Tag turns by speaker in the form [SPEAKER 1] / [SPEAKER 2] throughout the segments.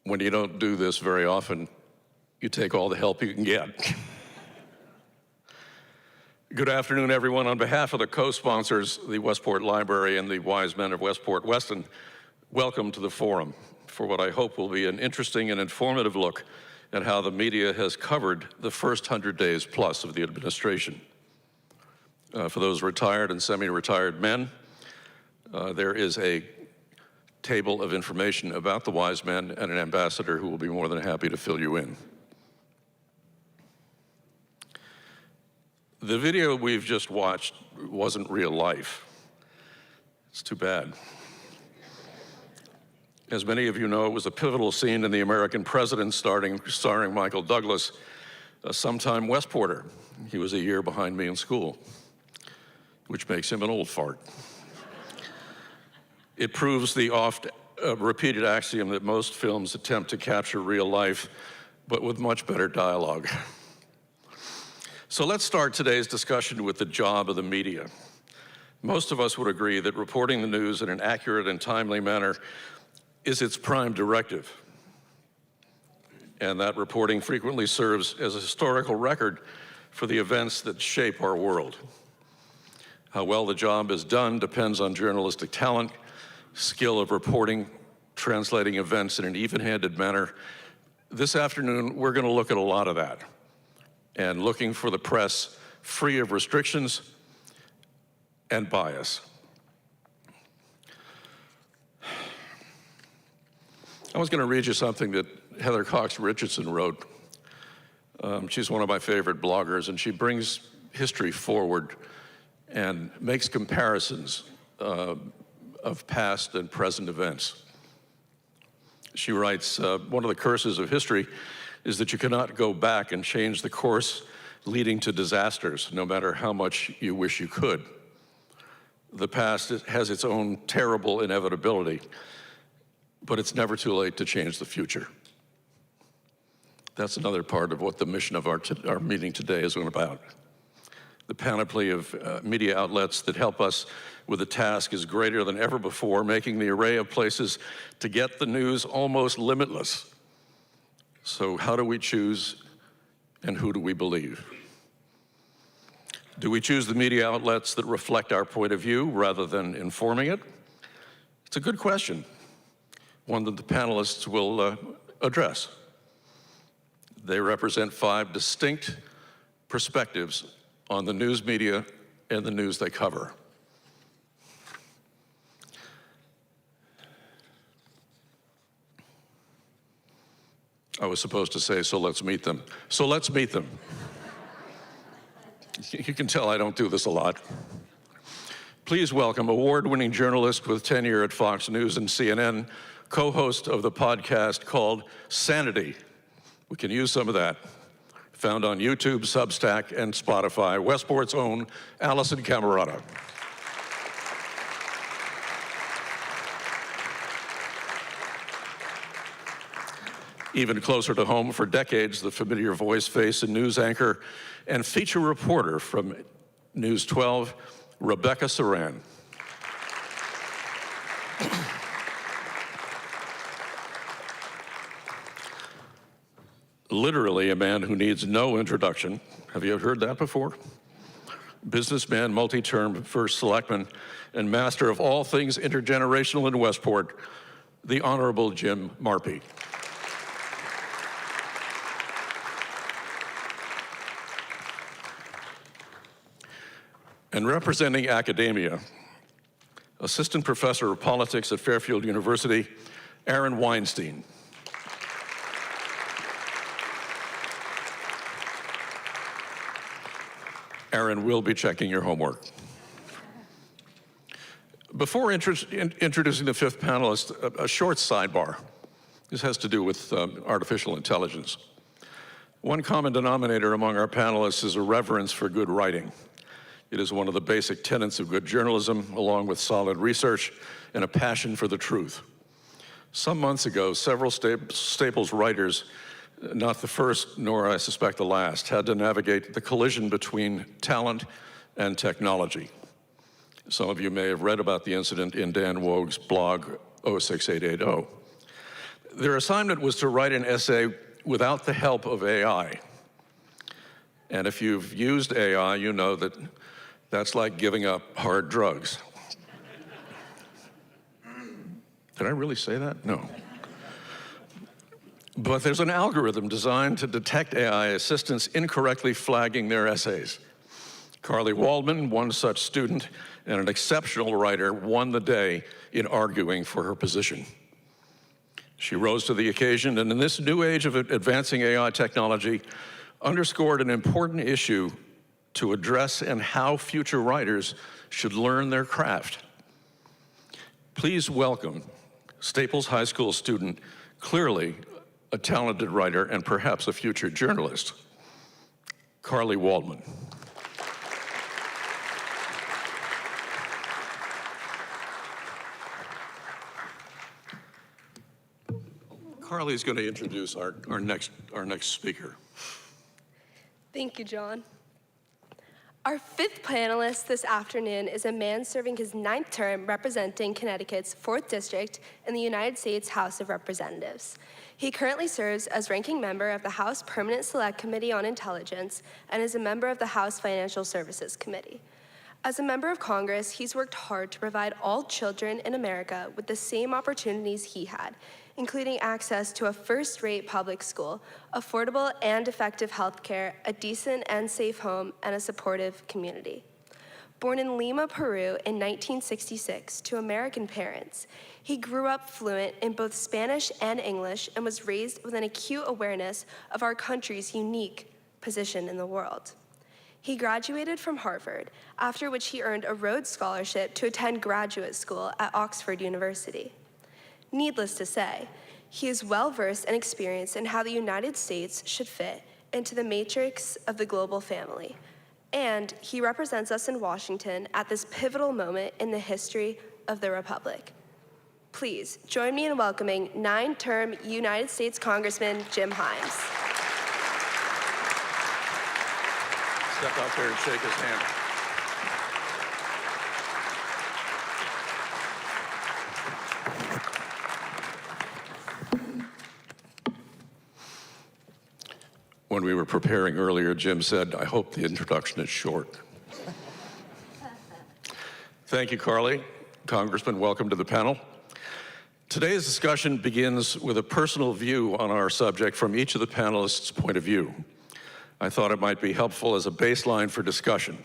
[SPEAKER 1] when you don't do this very often, you take all the help you can get. Good afternoon, everyone. On behalf of the co-sponsors, the Westport Library and the wise men of Westport, Weston, welcome to the forum for what I hope will be an interesting and informative look at how the media has covered the first 100 days plus of the administration. For those retired and semi-retired men, there is a table of information about the wise men and an ambassador who will be more than happy to fill you in. The video we've just watched wasn't real life. It's too bad. As many of you know, it was a pivotal scene in The American President starring Michael Douglas, a sometime Westporter. He was a year behind me in school, which makes him an old fart. It proves the oft-repeated axiom that most films attempt to capture real life, but with much better dialogue. So let's start today's discussion with the job of the media. Most of us would agree that reporting the news in an accurate and timely manner is its prime directive. And that reporting frequently serves as a historical record for the events that shape our world. How well the job is done depends on journalistic talent, skill of reporting, translating events in an even-handed manner. This afternoon, we're going to look at a lot of that and looking for the press free of restrictions and bias. I was going to read you something that Heather Cox Richardson wrote. She's one of my favorite bloggers, and she brings history forward and makes comparisons of past and present events. She writes, one of the curses of history is that you cannot go back and change the course leading to disasters, no matter how much you wish you could. The past has its own terrible inevitability, but it's never too late to change the future. That's another part of what the mission of our meeting today is about. The panoply of media outlets that help us with the task is greater than ever before, making the array of places to get the news almost limitless. So how do we choose, and who do we believe? Do we choose the media outlets that reflect our point of view rather than informing it? It's a good question, one that the panelists will address. They represent 5 distinct perspectives on the news media and the news they cover. I was supposed to say, so let's meet them. So let's meet them. You can tell I don't do this a lot. Please welcome award-winning journalist with tenure at Fox News and CNN, co-host of the podcast called Sanity. We can use some of that. Found on YouTube, Substack, and Spotify, Westport's own Alisyn Camerota. Even closer to home for decades, the familiar voice, face, and news anchor and feature reporter from News 12, Rebecca Surran. Literally a man who needs no introduction. Have you ever heard that before? Businessman, multi-term first selectman, and master of all things intergenerational in Westport, the Honorable Jim Marpe. And representing academia, assistant professor of politics at Fairfield University, Weinstein. Aaron will be checking your homework. Before introducing the 5th panelist, a short sidebar. This has to do with artificial intelligence. One common denominator among our panelists is a reverence for good writing. It is one of the basic tenets of good journalism, along with solid research and a passion for the truth. Some months ago, several Staples writers, not the first, nor I suspect the last, had to navigate the collision between talent and technology. Some of you may have read about the incident in Dan Woge's blog 06880. Their assignment was to write an essay without the help of AI. And if you've used AI, you know that that's like giving up hard drugs. Did I really say that? No. But there's an algorithm designed to detect AI assistants incorrectly flagging their essays. Carly Waldman, one such student and an exceptional writer, won the day in arguing for her position. She rose to the occasion, and in this new age of advancing AI technology, underscored an important issue to address and how future writers should learn their craft. Please welcome Staples High School student, clearly a talented writer and perhaps a future journalist, Carly Waldman. Carly is going to introduce our next speaker.
[SPEAKER 2] Thank you, John. Our fifth panelist this afternoon is a man serving his 9th term representing Connecticut's 4th District in the United States House of Representatives. He currently serves as ranking member of the House Permanent Select Committee on Intelligence and is a member of the House Financial Services Committee. As a member of Congress, he's worked hard to provide all children in America with the same opportunities he had, including access to a first-rate public school, affordable and effective health care, a decent and safe home, and a supportive community. Born in Lima, Peru in 1966 to American parents, he grew up fluent in both Spanish and English and was raised with an acute awareness of our country's unique position in the world. He graduated from Harvard, after which he earned a Rhodes Scholarship to attend graduate school at Oxford University. Needless to say, he is well-versed and experienced in how the United States should fit into the matrix of the global family, and he represents us in Washington at this pivotal moment in the history of the Republic. Please join me in welcoming 9-term United States Congressman Jim Himes.
[SPEAKER 1] Step out there and shake his hand. When we were preparing earlier, Jim said, "I hope the introduction is short." Thank you, Carly. Congressman, welcome to the panel. Today's discussion begins with a personal view on our subject from each of the panelists' point of view. I thought it might be helpful as a baseline for discussion.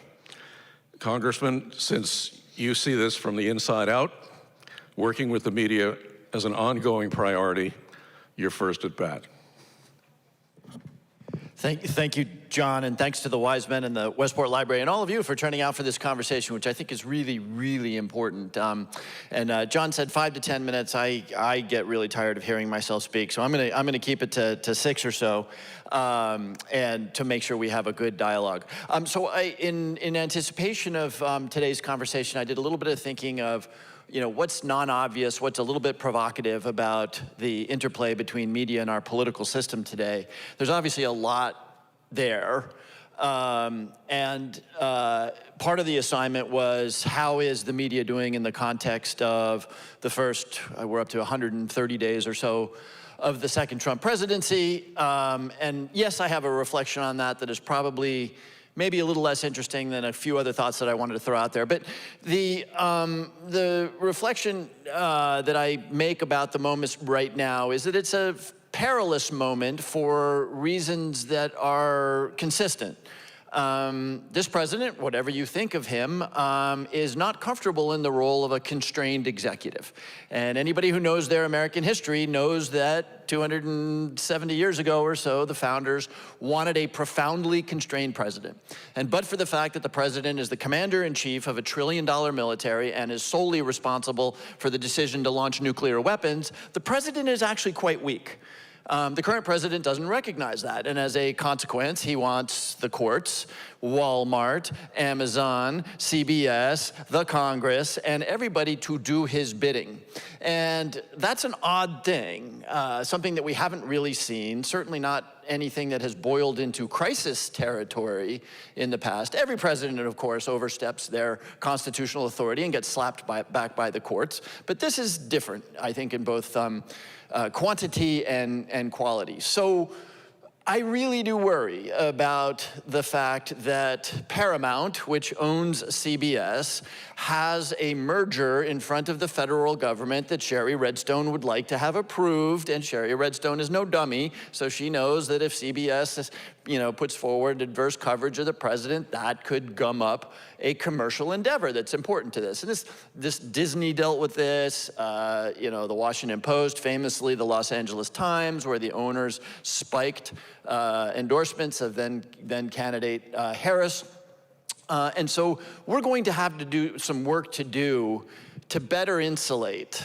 [SPEAKER 1] Congressman, since you see this from the inside out, working with the media as an ongoing priority, you're first at bat.
[SPEAKER 3] Thank you, John, and thanks to the wise men in the Westport Library and all of you for turning out for this conversation, which I think is really, really important. John said 5 to 10 minutes. I get really tired of hearing myself speak, so I'm gonna keep it to 6 or so, and to make sure we have a good dialogue. In anticipation of today's conversation, I did a little bit of thinking of, what's non-obvious, what's a little bit provocative about the interplay between media and our political system today. There's obviously a lot there. Part of the assignment was, how is the media doing in the context of the first, we're up to 130 days or so, of the second Trump presidency. And yes, I have a reflection on that is probably maybe a little less interesting than a few other thoughts that I wanted to throw out there. But the reflection that I make about the moment right now is that it's a perilous moment for reasons that are consistent. This president, whatever you think of him, is not comfortable in the role of a constrained executive. And anybody who knows their American history knows that 270 years ago or so, the founders wanted a profoundly constrained president. And but for the fact that the president is the commander-in-chief of a $1 trillion military and is solely responsible for the decision to launch nuclear weapons, the president is actually quite weak. The current president doesn't recognize that, and as a consequence, he wants the courts, Walmart, Amazon, CBS, the Congress, and everybody to do his bidding. And that's an odd thing, something that we haven't really seen, certainly not anything that has boiled into crisis territory in the past. Every president, of course, oversteps their constitutional authority and gets slapped back by the courts. But this is different, I think, in both quantity and quality. So I really do worry about the fact that Paramount, which owns CBS, has a merger in front of the federal government that Sherry Redstone would like to have approved, and Sherry Redstone is no dummy, so she knows that if CBS puts forward adverse coverage of the president, that could gum up a commercial endeavor that's important to this. And this Disney dealt with this, the Washington Post, famously the Los Angeles Times, where the owners spiked endorsements of then candidate Harris. And so we're going to have to do some work to better insulate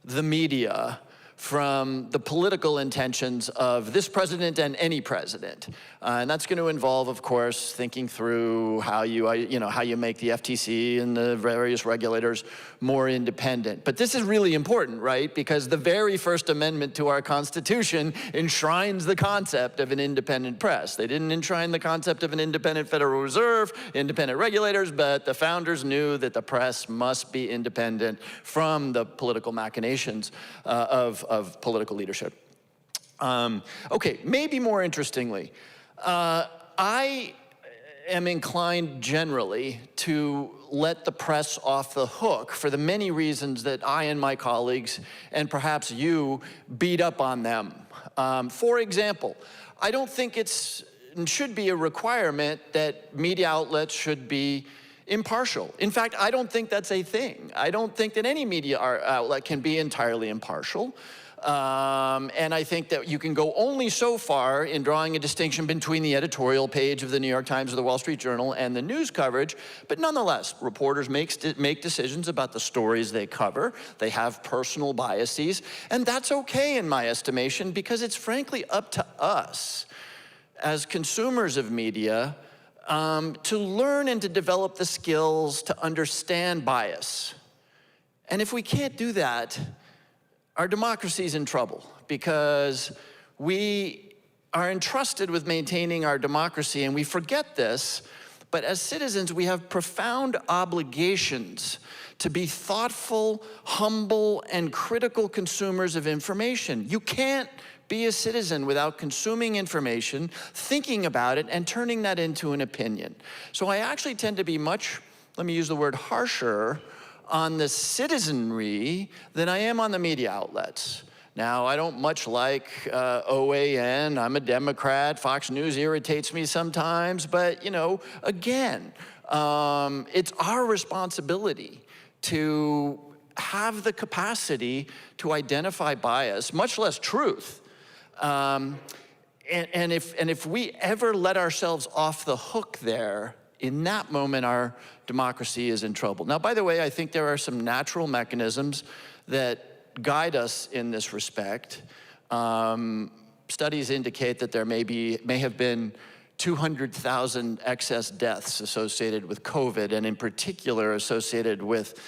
[SPEAKER 3] the media from the political intentions of this president and any president. And that's going to involve, of course, thinking through how you make the FTC and the various regulators more independent. But this is really important, right? Because the very First Amendment to our Constitution enshrines the concept of an independent press. They didn't enshrine the concept of an independent Federal Reserve, independent regulators, but the founders knew that the press must be independent from the political machinations of political leadership. Okay, maybe more interestingly, I am inclined generally to let the press off the hook for the many reasons that I and my colleagues, and perhaps you, beat up on them. For example, I don't think it should be a requirement that media outlets should be impartial. In fact, I don't think that's a thing. I don't think that any media outlet can be entirely impartial. And I think that you can go only so far in drawing a distinction between the editorial page of the New York Times or the Wall Street Journal and the news coverage. But nonetheless, reporters make decisions about the stories they cover. They have personal biases. And that's okay in my estimation, because it's frankly up to us as consumers of media to learn and to develop the skills to understand bias. And if we can't do that, our democracy is in trouble, because we are entrusted with maintaining our democracy, and we forget this, but as citizens, we have profound obligations to be thoughtful, humble, and critical consumers of information. You can't be a citizen without consuming information, thinking about it, and turning that into an opinion. So I actually tend to be much, let me use the word harsher, on the citizenry than I am on the media outlets. Now, I don't much like OAN. I'm a Democrat. Fox News irritates me sometimes. But, again, it's our responsibility to have the capacity to identify bias, much less truth. And if we ever let ourselves off the hook there, in that moment, our democracy is in trouble. Now, by the way, I think there are some natural mechanisms that guide us in this respect. Studies indicate that there may have been 200,000 excess deaths associated with COVID, and in particular associated with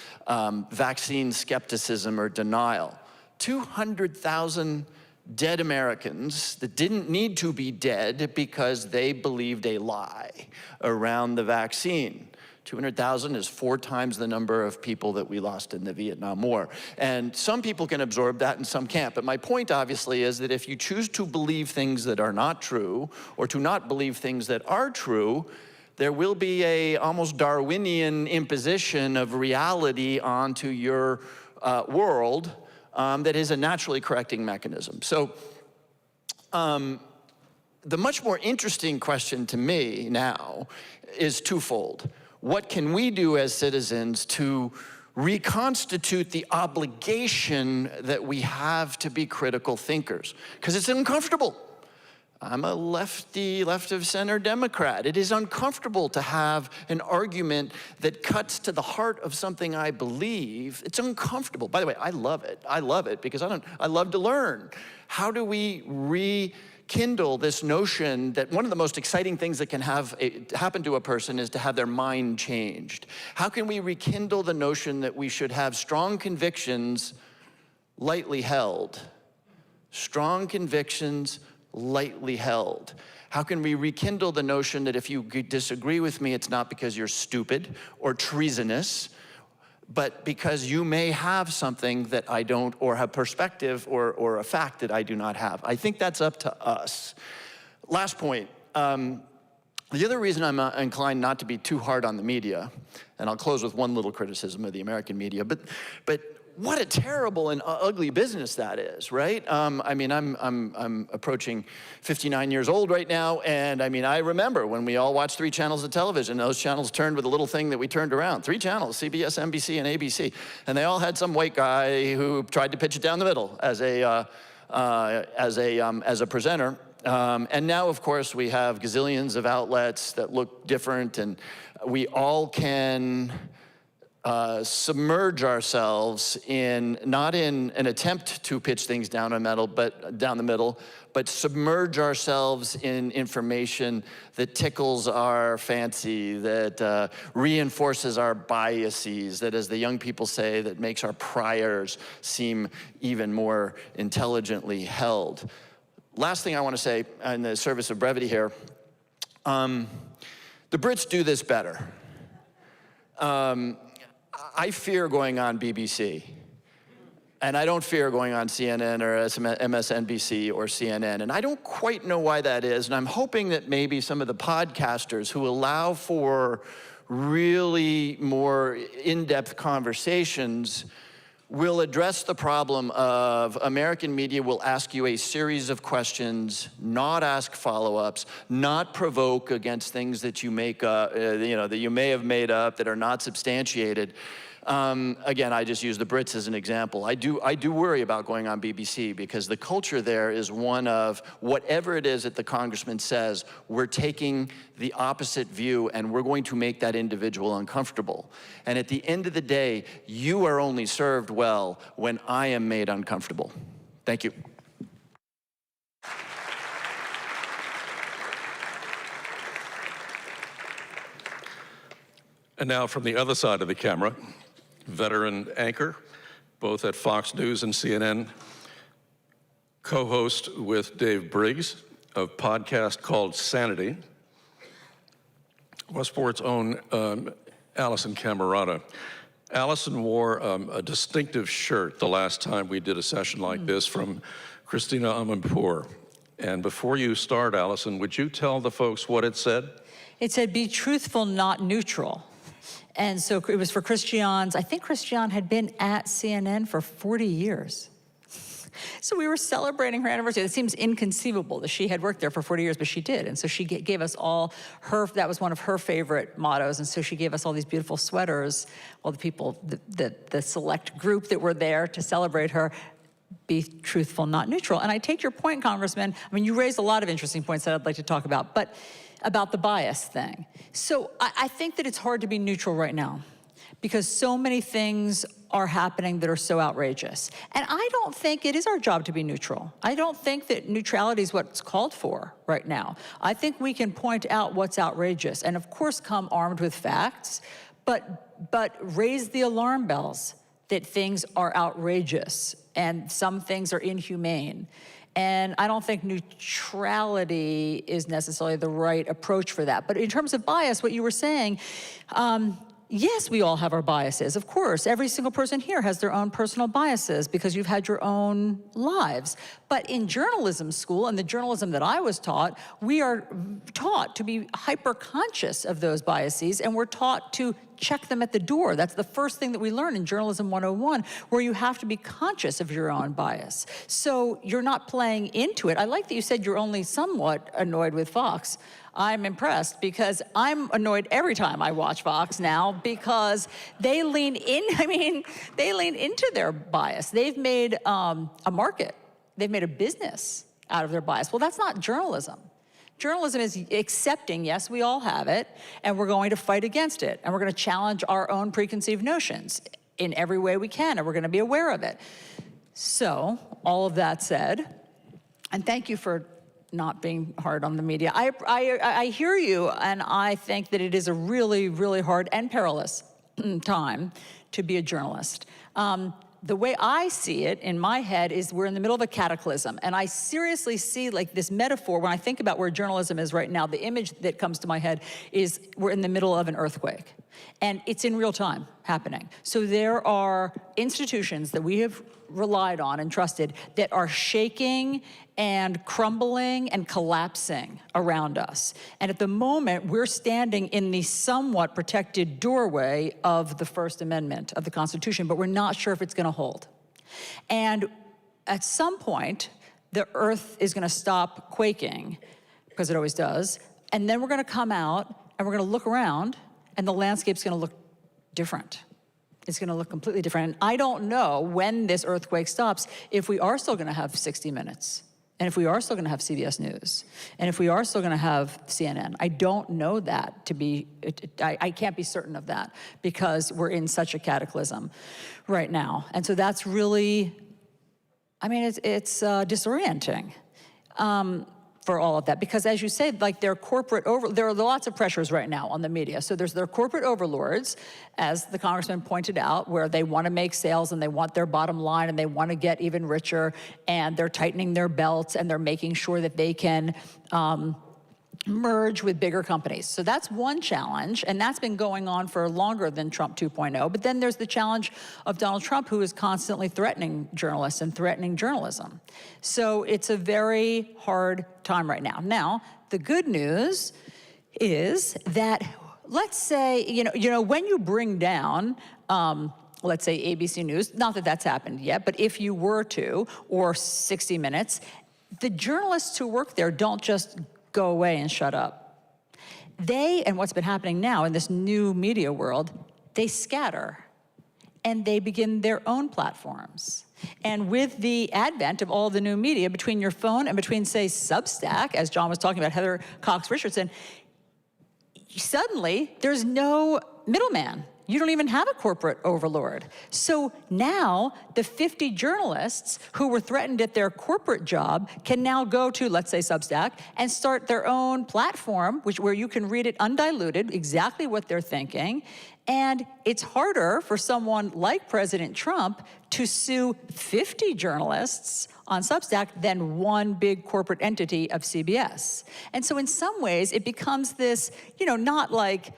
[SPEAKER 3] vaccine skepticism or denial. 200,000 dead Americans that didn't need to be dead because they believed a lie around the vaccine. 200,000 is 4 times the number of people that we lost in the Vietnam War. And some people can absorb that and some can't. But my point, obviously, is that if you choose to believe things that are not true, or to not believe things that are true, there will be a almost Darwinian imposition of reality onto your world that is a naturally correcting mechanism. So the much more interesting question to me now is twofold. What can we do as citizens to reconstitute the obligation that we have to be critical thinkers? Because it's uncomfortable. I'm a lefty, left-of-center Democrat. It is uncomfortable to have an argument that cuts to the heart of something I believe. It's uncomfortable. By the way, I love it. I love it because I love to learn. How do we rekindle this notion that one of the most exciting things that can happen to a person is to have their mind changed? How can we rekindle the notion that we should have strong convictions lightly held? Strong convictions lightly held? How can we rekindle the notion that if you disagree with me, it's not because you're stupid or treasonous, but because you may have something that I don't, or have perspective or a fact that I do not have? I think that's up to us. Last point. The other reason I'm inclined not to be too hard on the media, and I'll close with one little criticism of the American media, but what a terrible and ugly business that is, right? I mean, I'm approaching 59 years old right now, and I mean, I remember when we all watched 3 channels of television. Those channels turned with a little thing that we turned around. 3 channels: CBS, NBC, and ABC, and they all had some white guy who tried to pitch it down the middle as a presenter. And now, of course, we have gazillions of outlets that look different, and we all can submerge ourselves in, not in an attempt to pitch things down the middle, but submerge ourselves in information that tickles our fancy, that reinforces our biases, that, as the young people say, that makes our priors seem even more intelligently held. Last thing I want to say in the service of brevity here, the Brits do this better. I fear going on BBC, and I don't fear going on CNN or MSNBC or CNN, and I don't quite know why that is, and I'm hoping that maybe some of the podcasters who allow for really more in-depth conversations will address the problem of American media will ask you a series of questions, not ask follow-ups, not provoke against things that you make up, that you may have made up that are not substantiated. Again, I just use the Brits as an example. I do worry about going on BBC because the culture there is one of whatever it is that the congressman says, we're taking the opposite view and we're going to make that individual uncomfortable. And at the end of the day, you are only served well when I am made uncomfortable. Thank you.
[SPEAKER 1] And now from the other side of the camera, veteran anchor, both at Fox News and CNN, co-host with Dave Briggs of podcast called Sanity, Westport's own Alisyn Camerota. Alisyn wore a distinctive shirt the last time we did a session like this from Christina Amanpour. And before you start, Alisyn, would you tell the folks what it said?
[SPEAKER 4] It said, "Be truthful, not neutral." And so it was for Christiane's. I think Christiane had been at CNN for 40 years. So we were celebrating her anniversary. It seems inconceivable that she had worked there for 40 years, but she did. And so she gave us all that was one of her favorite mottos. And so she gave us all these beautiful sweaters. Well, the people, the select group that were there to celebrate her, be truthful, not neutral. And I take your point, Congressman. I mean, you raised a lot of interesting points that I'd like to talk about, but about the bias thing. So I think that it's hard to be neutral right now because so many things are happening that are so outrageous. And I don't think it is our job to be neutral. I don't think that neutrality is what's called for right now. I think we can point out what's outrageous and of course come armed with facts, but raise the alarm bells that things are outrageous and some things are inhumane. And I don't think neutrality is necessarily the right approach for that. But in terms of bias, what you were saying, yes, we all have our biases. Of course, every single person here has their own personal biases because you've had your own lives. But in journalism school, and the journalism that I was taught, we are taught to be hyper-conscious of those biases, and we're taught to check them at the door. That's the first thing that we learn in Journalism 101, where you have to be conscious of your own bias. So you're not playing into it. I like that you said you're only somewhat annoyed with Fox. I'm impressed because I'm annoyed every time I watch Fox now because they lean into their bias. They've made a market. They've made a business out of their bias. Well, that's not journalism. Journalism is accepting, yes, we all have it, and we're going to fight against it, and we're going to challenge our own preconceived notions in every way we can, and we're going to be aware of it. So, all of that said, and thank you for not being hard on the media. I hear you, and I think that it is a really, really hard and perilous time to be a journalist. the way I see it in my head is we're in the middle of a cataclysm. And I seriously see like this metaphor, when I think about where journalism is right now, the image that comes to my head is we're in the middle of an earthquake. And it's in real time happening. So there are institutions that we have relied on and trusted that are shaking and crumbling and collapsing around us. And at the moment, we're standing in the somewhat protected doorway of the First Amendment of the Constitution, but we're not sure if it's going to hold. And at some point, the earth is going to stop quaking, because it always does, and then we're going to come out and we're going to look around, and the landscape's going to look different. It's going to look completely different. And I don't know when this earthquake stops if we are still going to have 60 Minutes, and if we are still going to have CBS News, and if we are still going to have CNN. I don't know that to be, I can't be certain of that because we're in such a cataclysm right now. And so that's really, I mean, it's disorienting. For all of that, because as you say, like there are lots of pressures right now on the media. So there's their corporate overlords, as the congressman pointed out, where they want to make sales and they want their bottom line and they want to get even richer, and they're tightening their belts and they're making sure that they can merge with bigger companies. So that's one challenge, and that's been going on for longer than Trump 2.0. But then there's the challenge of Donald Trump, who is constantly threatening journalists and threatening journalism. So it's a very hard time right now. Now, the good news is that, let's say, you know, when you bring down, let's say ABC News, not that that's happened yet, but if you were to, or 60 Minutes, the journalists who work there don't just go away and shut up. They, and what's been happening now in this new media world, they scatter and they begin their own platforms. And with the advent of all the new media, between your phone and between, say, Substack, as John was talking about, Heather Cox Richardson, suddenly there's no middleman. You don't even have a corporate overlord. So now the 50 journalists who were threatened at their corporate job can now go to, let's say, Substack, and start their own platform, where you can read it undiluted, exactly what they're thinking. And it's harder for someone like President Trump to sue 50 journalists on Substack than one big corporate entity of CBS. And so in some ways, it becomes this, not like,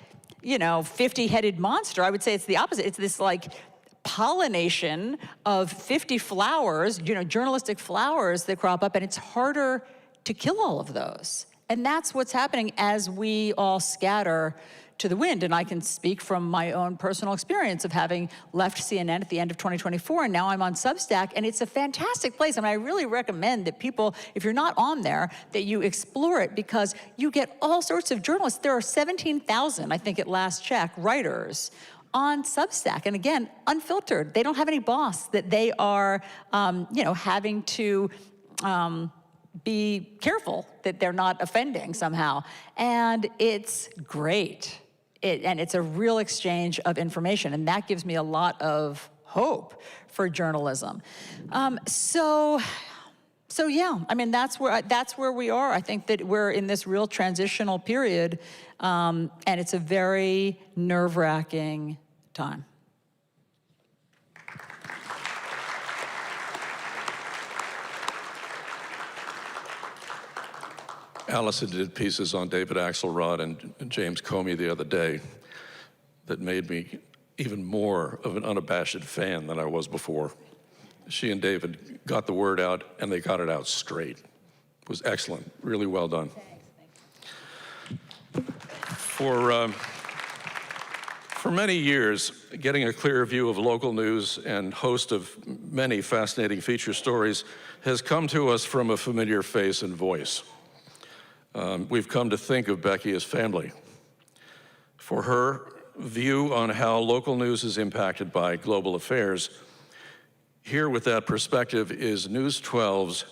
[SPEAKER 4] 50-headed monster. I would say it's the opposite. It's this like pollination of 50 flowers, journalistic flowers that crop up, and it's harder to kill all of those. And that's what's happening as we all scatter to the wind. And I can speak from my own personal experience of having left CNN at the end of 2024, and now I'm on Substack, and it's a fantastic place. And I really recommend that people, if you're not on there, that you explore it, because you get all sorts of journalists. There are 17,000, I think at last check, writers on Substack. And again, unfiltered. They don't have any boss that they are, having to be careful that they're not offending somehow. And it's great. And it's a real exchange of information, and that gives me a lot of hope for journalism. So yeah, I mean, that's where we are. I think that we're in this real transitional period, and it's a very nerve-wracking time.
[SPEAKER 1] Alisyn did pieces on David Axelrod and James Comey the other day that made me even more of an unabashed fan than I was before. She and David got the word out, and they got it out straight. It was excellent, really well done. For many years, getting a clear view of local news and host of many fascinating feature stories has come to us from a familiar face and voice. We've come to think of Becky as family. For her view on how local news is impacted by global affairs, here with that perspective is News 12's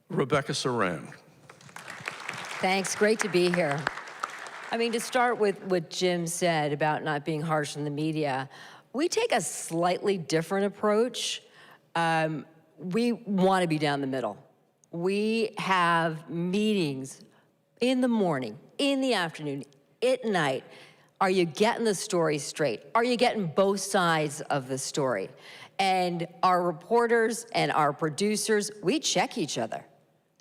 [SPEAKER 1] Rebecca Surran.
[SPEAKER 5] Thanks, great to be here. I mean, to start with what Jim said about not being harsh on the media, we take a slightly different approach. We want to be down the middle. We have meetings in the morning, in the afternoon, at night. Are you getting the story straight? Are you getting both sides of the story? And our reporters and our producers, we check each other.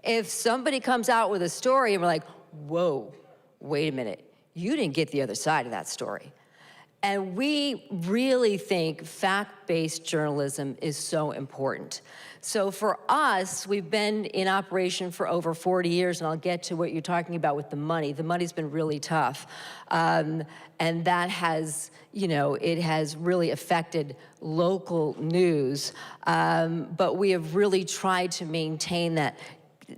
[SPEAKER 5] If somebody comes out with a story and we're like, whoa, wait a minute, you didn't get the other side of that story. And we really think fact-based journalism is so important. So for us, we've been in operation for over 40 years, and I'll get to what you're talking about with the money. The money's been really tough. And that has, it has really affected local news. But we have really tried to maintain that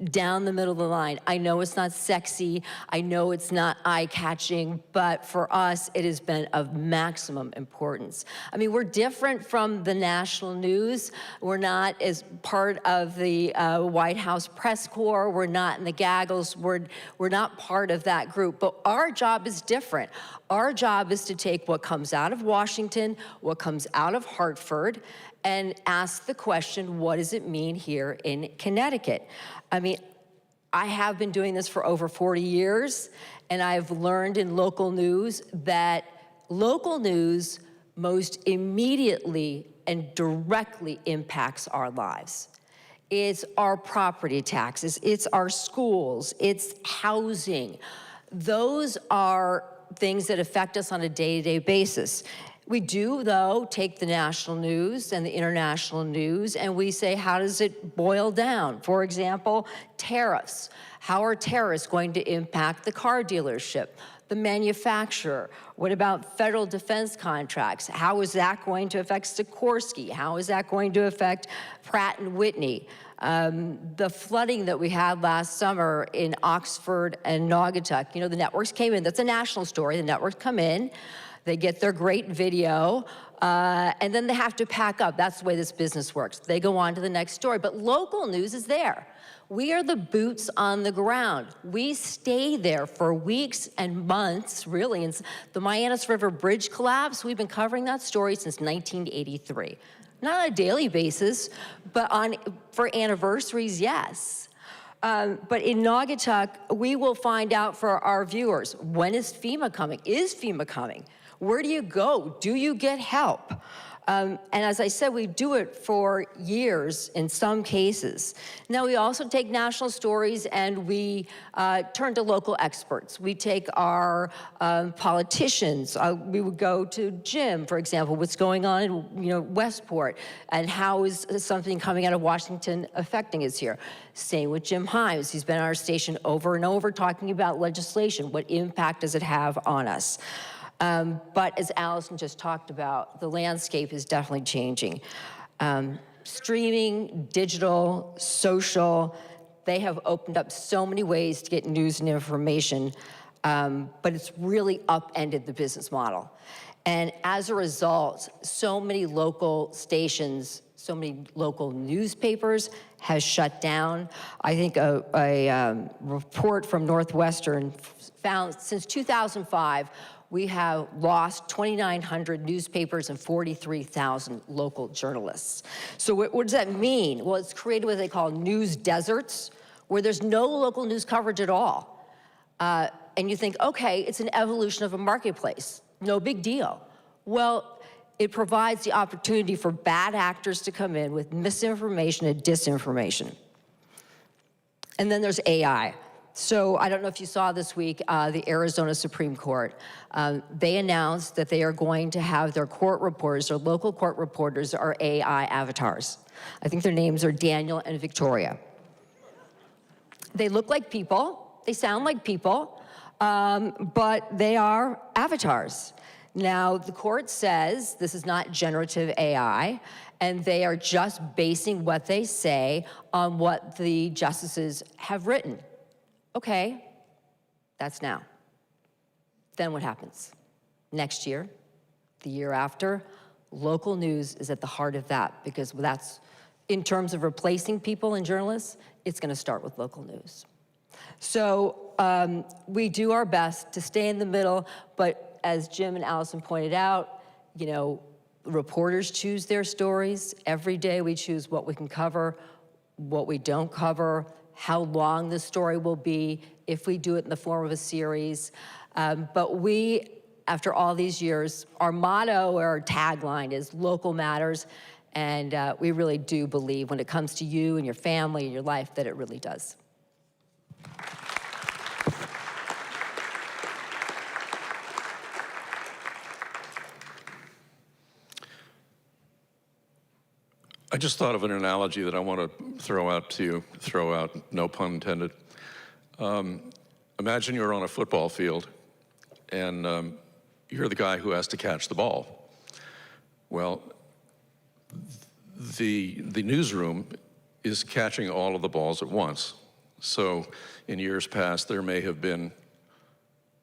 [SPEAKER 5] down the middle of the line. I know it's not sexy, I know it's not eye-catching, but for us, it has been of maximum importance. I mean, we're different from the national news. We're not as part of the White House press corps. We're not in the gaggles. We're not part of that group, but our job is different. Our job is to take what comes out of Washington, what comes out of Hartford, and ask the question, what does it mean here in Connecticut? I mean, I have been doing this for over 40 years, and I've learned in local news that local news most immediately and directly impacts our lives. It's our property taxes, it's our schools, it's housing. Those are things that affect us on a day-to-day basis. We do, though, take the national news and the international news, and we say, how does it boil down? For example, tariffs. How are tariffs going to impact the car dealership, the manufacturer? What about federal defense contracts? How is that going to affect Sikorsky? How is that going to affect Pratt & Whitney? The flooding that we had last summer in Oxford and Naugatuck, the networks came in. That's a national story. The networks come in. They get their great video, and then they have to pack up. That's the way this business works. They go on to the next story, but local news is there. We are the boots on the ground. We stay there for weeks and months, really. And the Mianus River Bridge collapse, we've been covering that story since 1983. Not on a daily basis, but for anniversaries, yes. But in Naugatuck, we will find out for our viewers, when is FEMA coming? Is FEMA coming? Where do you go? Do you get help? And as I said, we do it for years in some cases. Now, we also take national stories and we turn to local experts. We take our politicians. We would go to Jim, for example, what's going on in Westport, and how is something coming out of Washington affecting us here. Same with Jim Himes. He's been on our station over and over talking about legislation. What impact does it have on us? But as Alisyn just talked about, the landscape is definitely changing. Streaming, digital, social, they have opened up so many ways to get news and information, but it's really upended the business model. And as a result, so many local stations, so many local newspapers has shut down. I think a report from Northwestern found since 2005, we have lost 2,900 newspapers and 43,000 local journalists. So what does that mean? Well, it's created what they call news deserts, where there's no local news coverage at all. And you think, okay, it's an evolution of a marketplace. No big deal. Well, it provides the opportunity for bad actors to come in with misinformation and disinformation. And then there's AI. So I don't know if you saw this week, the Arizona Supreme Court, they announced that they are going to have their court reporters, or local court reporters, are AI avatars. I think their names are Daniel and Victoria. They look like people, they sound like people, but they are avatars. Now, the court says this is not generative AI, and they are just basing what they say on what the justices have written. Okay, that's now. Then what happens? Next year, the year after, local news is at the heart of that, because that's, in terms of replacing people and journalists, it's gonna start with local news. So we do our best to stay in the middle, but as Jim and Alisyn pointed out, reporters choose their stories. Every day we choose what we can cover, what we don't cover, how long the story will be, if we do it in the form of a series. But we, after all these years, our motto or our tagline is local matters. And we really do believe when it comes to you and your family and your life that it really does.
[SPEAKER 1] I just thought of an analogy that I want to throw out to you, no pun intended. Imagine you're on a football field and you're the guy who has to catch the ball. Well, the newsroom is catching all of the balls at once. So in years past, there may have been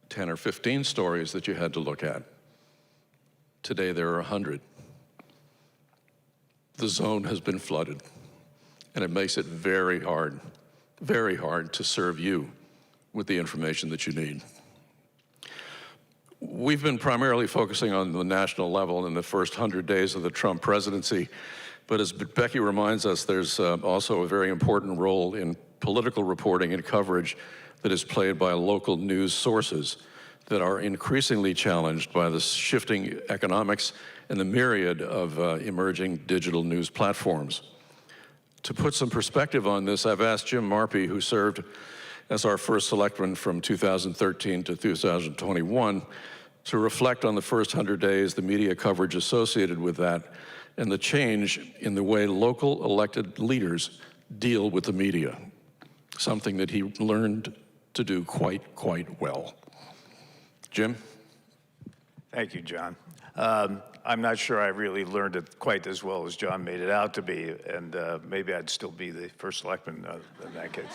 [SPEAKER 1] 10 or 15 stories that you had to look at. Today, there are 100. The zone has been flooded, and it makes it very hard to serve you with the information that you need. We've been primarily focusing on the national level in the first 100 days of the Trump presidency, but as Becky reminds us, there's also a very important role in political reporting and coverage that is played by local news sources that are increasingly challenged by the shifting economics and the myriad of emerging digital news platforms. To put some perspective on this, I've asked Jim Marpe, who served as our first selectman from 2013 to 2021, to reflect on the first 100 days, the media coverage associated with that, and the change in the way local elected leaders deal with the media, something that he learned to do quite well. Jim?
[SPEAKER 6] Thank you, John. I'm not sure I really learned it quite as well as John made it out to be, and maybe I'd still be the first selectman in that case.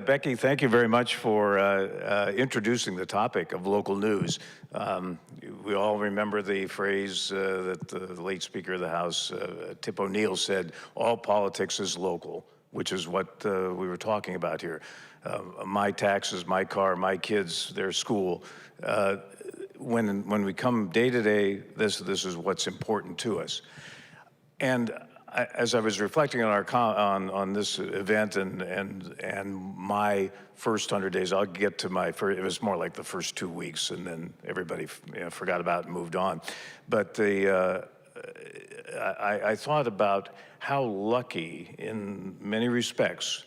[SPEAKER 6] Becky, thank you very much for introducing the topic of local news. We all remember the phrase that the late Speaker of the House, Tip O'Neill, said, "All politics is local," which is what we were talking about here. My taxes, my car, my kids, their school. When we come day to day, this is what's important to us. And as I was reflecting on this event and my first 100 days, I'll get to my first. It was more like the first 2 weeks, and then everybody forgot about it and moved on. But I thought about how lucky, in many respects,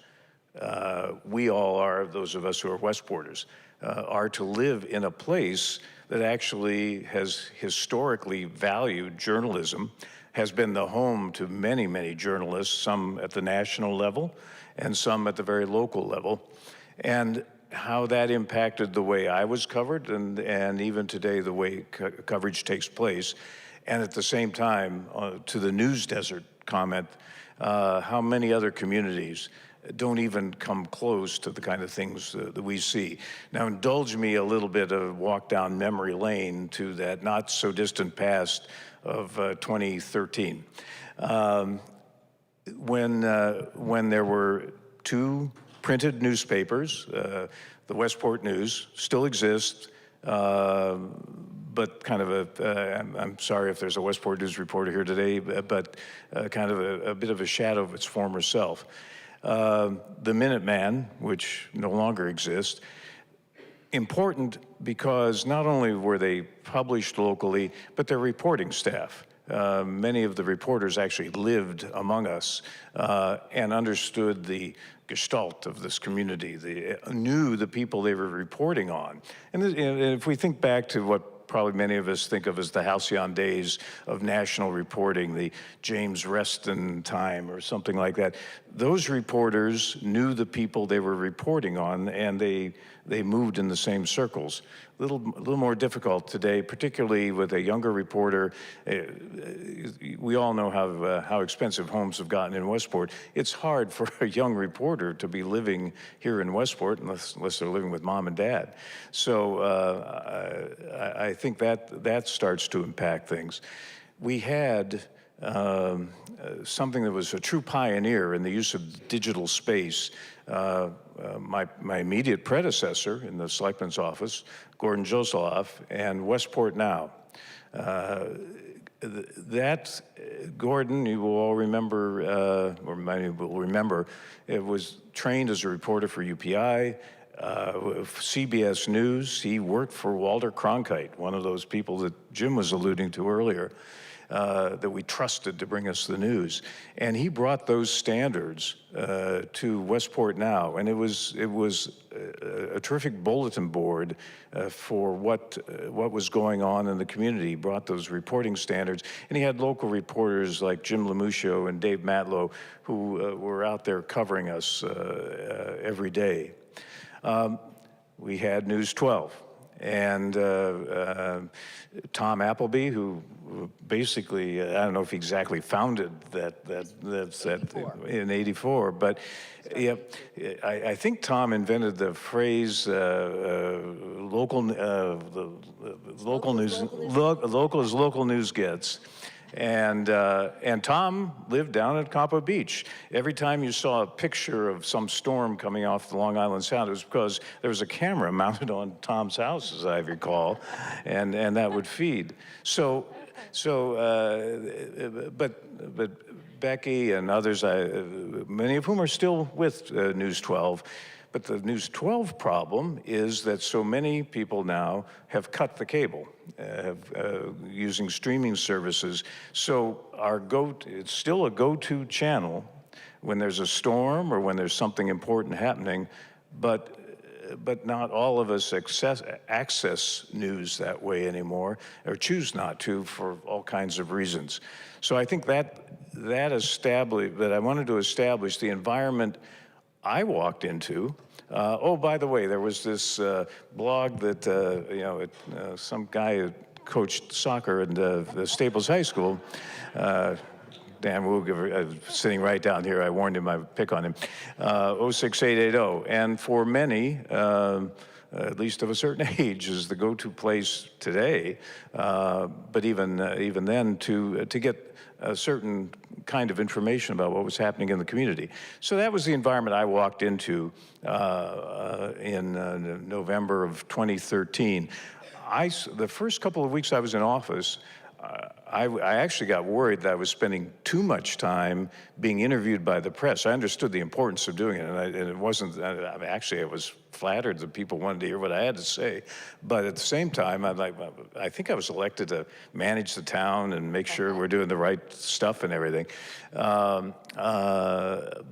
[SPEAKER 6] we all are, those of us who are Westporters, are to live in a place that actually has historically valued journalism, has been the home to many, many journalists, some at the national level and some at the very local level, and how that impacted the way I was covered and even today the way coverage takes place. And at the same time, to the news desert comment, how many other communities don't even come close to the kind of things that we see. Now, indulge me a little bit of walk down memory lane to that not so distant past of 2013. When there were two printed newspapers, the Westport News still exists, but kind of I'm sorry if there's a Westport News reporter here today, but kind of a bit of a shadow of its former self. The Minuteman, which no longer exists, important because not only were they published locally, but their reporting staff. Many of the reporters actually lived among us and understood the gestalt of this community. They knew the people they were reporting on. And if we think back to what probably many of us think of as the halcyon days of national reporting, the James Weston time or something like that, those reporters knew the people they were reporting on, and they moved in the same circles. A little more difficult today, particularly with a younger reporter. We all know how expensive homes have gotten in Westport. It's hard for a young reporter to be living here in Westport unless they're living with mom and dad. So I think that starts to impact things. We had something that was a true pioneer in the use of digital space. My immediate predecessor in the Selectman's office, Gordon Josoloff, and Westport Now. Gordon, you will all remember, or many will remember, it was trained as a reporter for UPI, CBS News. He worked for Walter Cronkite, one of those people that Jim was alluding to earlier, that we trusted to bring us the news. And he brought those standards to Westport Now, and it was a terrific bulletin board for what was going on in the community. He brought those reporting standards, and he had local reporters like Jim Lamuscio and Dave Matlow who were out there covering us every day. We had News 12, and Tom Appleby, who basically, I don't know if he exactly founded that in '84, but yeah, I think Tom invented the phrase local news, local as local news gets. And Tom lived down at Campo Beach. Every time you saw a picture of some storm coming off the Long Island Sound, it was because there was a camera mounted on Tom's house, as I recall, and that would feed. But Becky and others, many of whom are still with News 12, but the News 12 problem is that so many people now have cut the cable, using streaming services. So it's still a go-to channel when there's a storm or when there's something important happening, but not all of us access news that way anymore, or choose not to for all kinds of reasons. So I think that I wanted to establish the environment I walked into. Oh, by the way, there was this blog that some guy who coached soccer at Staples High School. Dan Wooger, sitting right down here, I warned him I'd pick on him. 06880, and for many, at least of a certain age, is the go-to place today. But even then, to get a certain kind of information about what was happening in the community. So that was the environment I walked into in November of 2013. The first couple of weeks I was in office, I actually got worried that I was spending too much time being interviewed by the press. I understood the importance of doing it, and it wasn't, actually I was flattered that people wanted to hear what I had to say. But at the same time, I think I was elected to manage the town and make sure we're doing the right stuff and everything.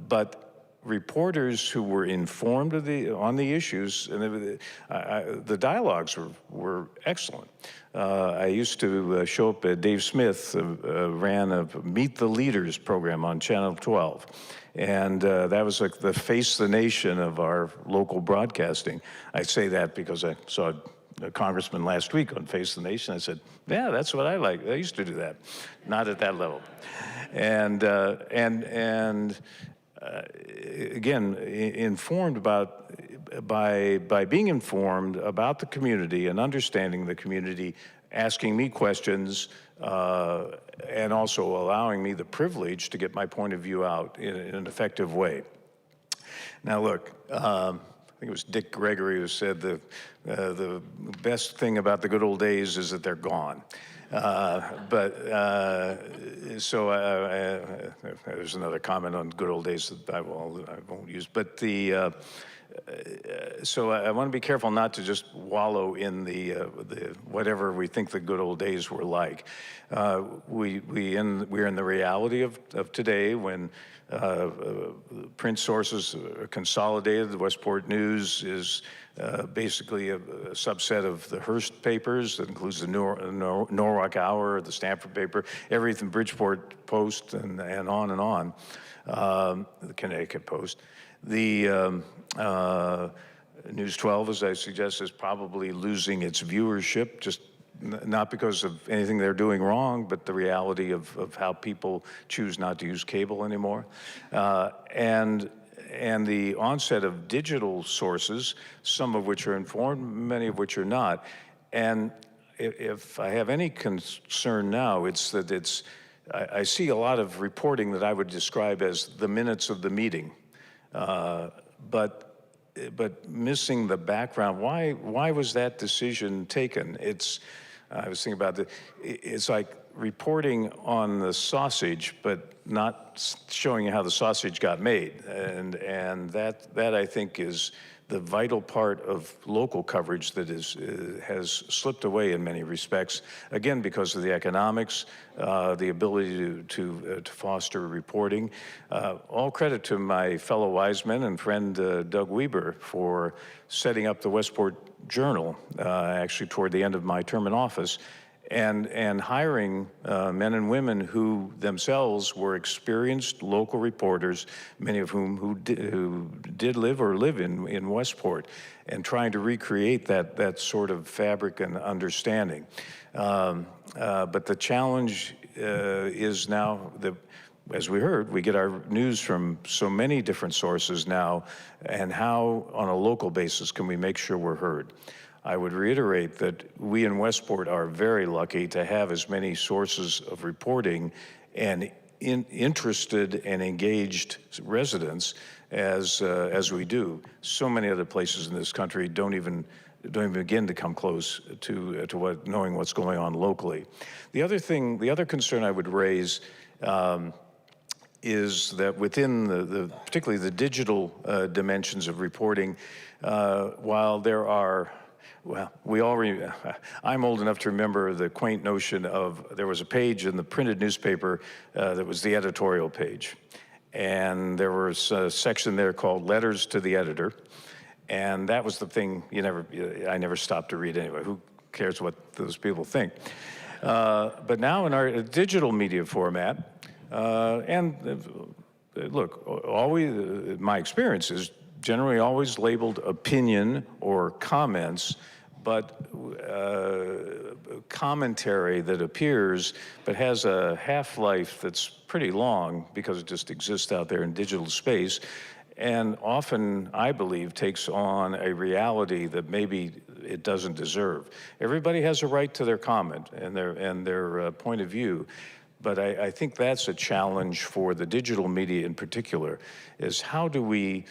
[SPEAKER 6] But reporters who were informed on the issues, and the dialogues were excellent. I used to show up at Dave Smith ran a Meet the Leaders program on Channel 12. And that was like the Face the Nation of our local broadcasting. I say that because I saw a congressman last week on Face the Nation. I said, yeah, that's what I like. I used to do that. Not at that level. And again, informed by being informed about the community and understanding the community, asking me questions, and also allowing me the privilege to get my point of view out in an effective way. Now look, I think it was Dick Gregory who said the best thing about the good old days is that they're gone. There's another comment on good old days that I won't use. But so I want to be careful not to just wallow in the whatever we think the good old days were like. We're in the reality of today when print sources are consolidated. The Westport News is basically a subset of the Hearst papers. That includes the Norwalk Hour, the Stamford paper, everything, Bridgeport Post, and on, the Connecticut Post. The News 12, as I suggest, is probably losing its viewership, just not because of anything they're doing wrong, but the reality of how people choose not to use cable anymore. And the onset of digital sources, some of which are informed, many of which are not. And if I have any concern now, it's that I see a lot of reporting that I would describe as the minutes of the meeting, but missing the background. Why was that decision taken? I was thinking about it. It's like reporting on the sausage, but not showing how the sausage got made. And that I think is the vital part of local coverage that has slipped away in many respects, again, because of the economics, the ability to foster reporting. All credit to my fellow wise men and friend Doug Weber for setting up the Westport Journal, actually toward the end of my term in office, and hiring men and women who themselves were experienced local reporters, many of whom who did live or live in Westport, and trying to recreate that sort of fabric and understanding. But the challenge is now as we heard, we get our news from so many different sources now, and how on a local basis can we make sure we're heard? I would reiterate that we in Westport are very lucky to have as many sources of reporting and interested and engaged residents as we do. So many other places in this country don't even begin to come close to knowing what's going on locally. The other concern I would raise is that within particularly the digital dimensions of reporting, while there are, well, I'm old enough to remember the quaint notion of there was a page in the printed newspaper that was the editorial page. And there was a section there called Letters to the Editor. And that was the thing I never stopped to read anyway. Who cares what those people think? But now in our digital media format, look, always, my experience is generally always labeled opinion or comments, but commentary that appears but has a half-life that's pretty long because it just exists out there in digital space, and often, I believe, takes on a reality that maybe it doesn't deserve. Everybody has a right to their comment and their point of view, but I think that's a challenge for the digital media in particular, is how do we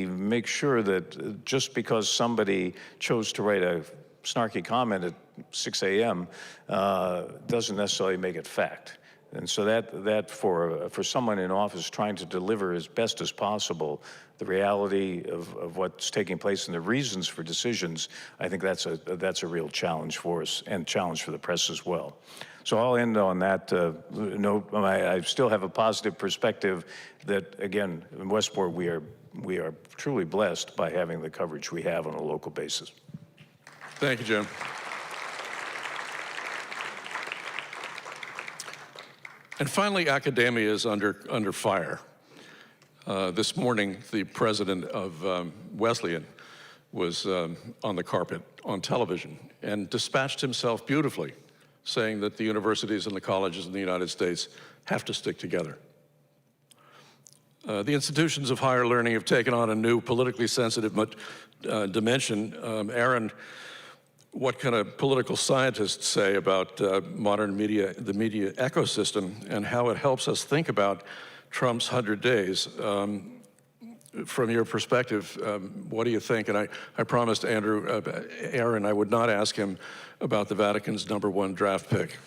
[SPEAKER 6] make sure that just because somebody chose to write a snarky comment at 6 a.m. Doesn't necessarily make it fact. And so that for someone in office trying to deliver as best as possible the reality of what's taking place and the reasons for decisions, I think that's a real challenge for us and challenge for the press as well. So I'll end on that note. I still have a positive perspective that, again, in Westport, we are truly blessed by having the coverage we have on a local basis.
[SPEAKER 1] Thank you, Jim. And finally, academia is under fire. This morning, the president of Wesleyan was on the carpet on television and dispatched himself beautifully, saying that the universities and the colleges in the United States have to stick together. The institutions of higher learning have taken on a new politically sensitive dimension. Aaron, what can a political scientist say about modern media, the media ecosystem, and how it helps us think about Trump's 100 days? From your perspective, what do you think? And I promised Aaron I would not ask him about the Vatican's #1 draft pick.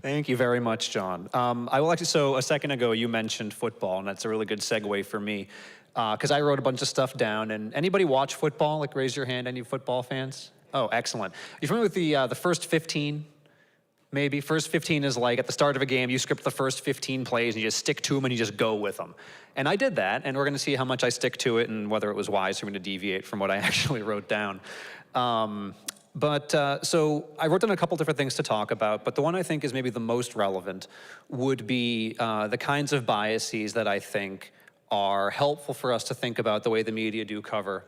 [SPEAKER 7] Thank you very much, John. I will actually, so a second ago you mentioned football, and that's a really good segue for me, because I wrote a bunch of stuff down. And anybody watch football? Like, raise your hand, any football fans? Oh, excellent. You familiar with the first 15? Maybe. First 15 is like at the start of a game, you script the first 15 plays and you just stick to them and you just go with them. And I did that, and we're going to see how much I stick to it and whether it was wise for me to deviate from what I actually wrote down. So I wrote down a couple different things to talk about, but the one I think is maybe the most relevant would be the kinds of biases that I think are helpful for us to think about the way the media do cover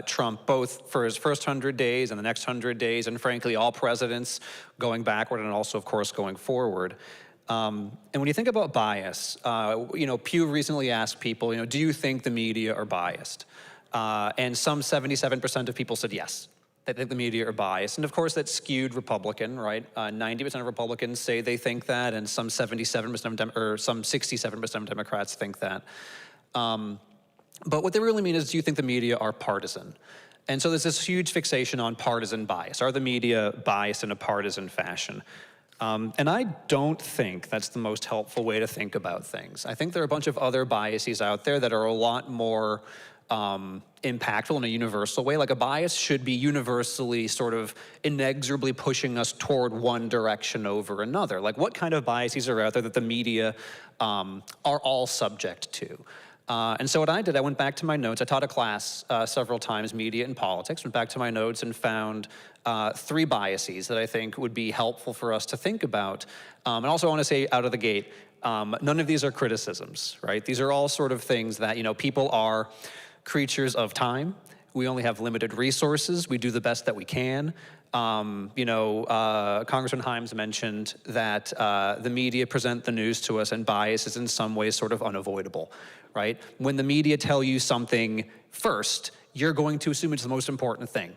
[SPEAKER 7] Trump, both for his first 100 days and the next 100 days, and frankly, all presidents going backward and also, of course, going forward. And when you think about bias, Pew recently asked people, do you think the media are biased? And some 77% of people said yes. They think the media are biased. And of course, that's skewed Republican, right? 90% of Republicans say they think that, and some 77% or some 67% of Democrats think that. But what they really mean is, do you think the media are partisan? And so there's this huge fixation on partisan bias. Are the media biased in a partisan fashion? And I don't think that's the most helpful way to think about things. I think there are a bunch of other biases out there that are a lot more impactful in a universal way. Like a bias should be universally sort of inexorably pushing us toward one direction over another. Like what kind of biases are out there that the media are all subject to? And so what I did, I went back to my notes. I taught a class several times, media and politics, went back to my notes and found 3 biases that I think would be helpful for us to think about. And also I want to say out of the gate, none of these are criticisms, right? These are all sort of things that, people are creatures of time. We only have limited resources. We do the best that we can. Congressman Himes mentioned that the media present the news to us and bias is in some ways sort of unavoidable, right? When the media tell you something first, you're going to assume it's the most important thing,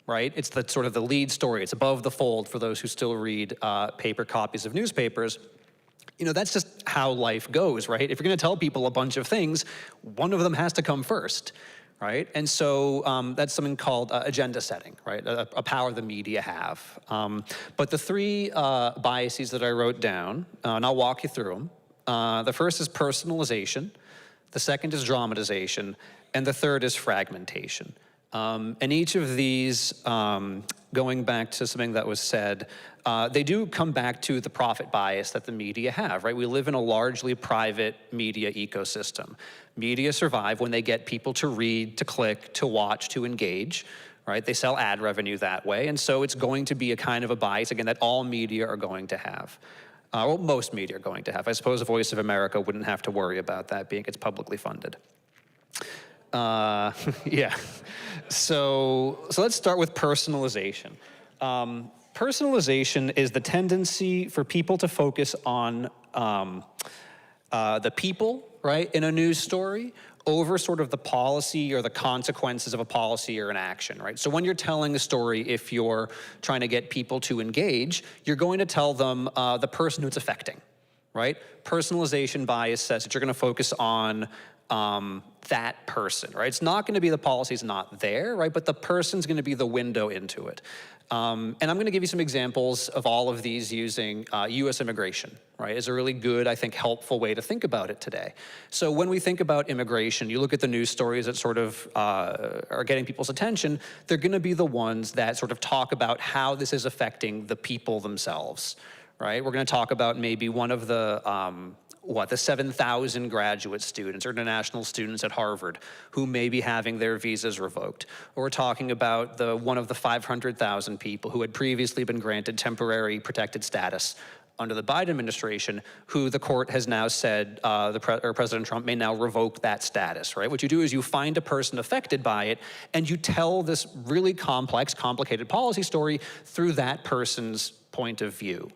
[SPEAKER 7] right? It's the sort of the lead story. It's above the fold for those who still read paper copies of newspapers. That's just how life goes, right? If you're going to tell people a bunch of things, one of them has to come first, right? And so that's something called agenda setting, right? A power the media have. But the 3 biases that I wrote down, and I'll walk you through them. The first is personalization. The second is dramatization. And the third is fragmentation. And each of these, going back to something that was said, they do come back to the profit bias that the media have, right? We live in a largely private media ecosystem. Media survive when they get people to read, to click, to watch, to engage, right? They sell ad revenue that way, and so it's going to be a kind of a bias, again, that all media are going to have. Well, most media are going to have. I suppose the Voice of America wouldn't have to worry about that, being it's publicly funded. Yeah. So let's start with personalization. Personalization is the tendency for people to focus on the people, right, in a news story over sort of the policy or the consequences of a policy or an action, right? So when you're telling a story, if you're trying to get people to engage, you're going to tell them the person who it's affecting, right? Personalization bias says that you're going to focus on that person, right? It's not going to be the policy's not there, right? But the person's going to be the window into it. And I'm going to give you some examples of all of these using U.S. immigration, right? Is a really good, I think, helpful way to think about it today. So when we think about immigration, you look at the news stories that sort of are getting people's attention, they're going to be the ones that sort of talk about how this is affecting the people themselves, right? We're going to talk about maybe one of the the 7,000 graduate students or international students at Harvard who may be having their visas revoked. Or we're talking about one of the 500,000 people who had previously been granted temporary protected status under the Biden administration, who the court has now said President Trump may now revoke that status, right? What you do is you find a person affected by it and you tell this really complex, complicated policy story through that person's point of view.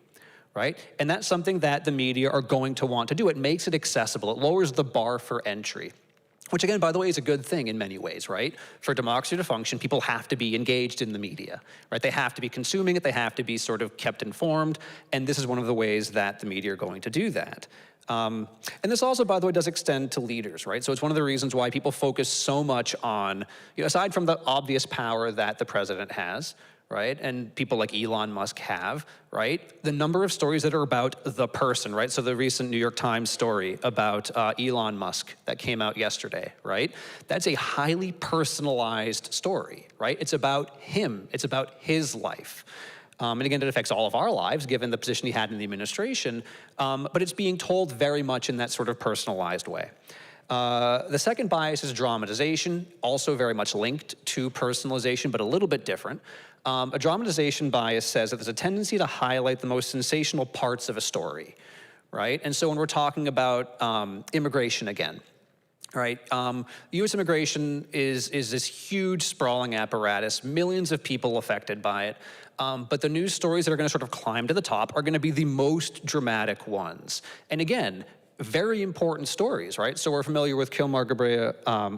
[SPEAKER 7] Right? And that's something that the media are going to want to do. It makes it accessible. It lowers the bar for entry, which again, by the way, is a good thing in many ways, right? For democracy to function, people have to be engaged in the media, right? They have to be consuming it. They have to be sort of kept informed. And this is one of the ways that the media are going to do that. And this also, by the way, does extend to leaders, right? So it's one of the reasons why people focus so much on, aside from the obvious power that the president has, right? And people like Elon Musk have, right? The number of stories that are about the person, right? So the recent New York Times story about Elon Musk that came out yesterday, right? That's a highly personalized story, right? It's about him. It's about his life. And again, it affects all of our lives, given the position he had in the administration, but it's being told very much in that sort of personalized way. The second bias is dramatization, also very much linked to personalization, but a little bit different. A dramatization bias says that there's a tendency to highlight the most sensational parts of a story, right? And so when we're talking about immigration again, right? U.S. immigration is this huge sprawling apparatus, millions of people affected by it. But the news stories that are going to sort of climb to the top are going to be the most dramatic ones. And again, very important stories, right? So we're familiar with Kilmar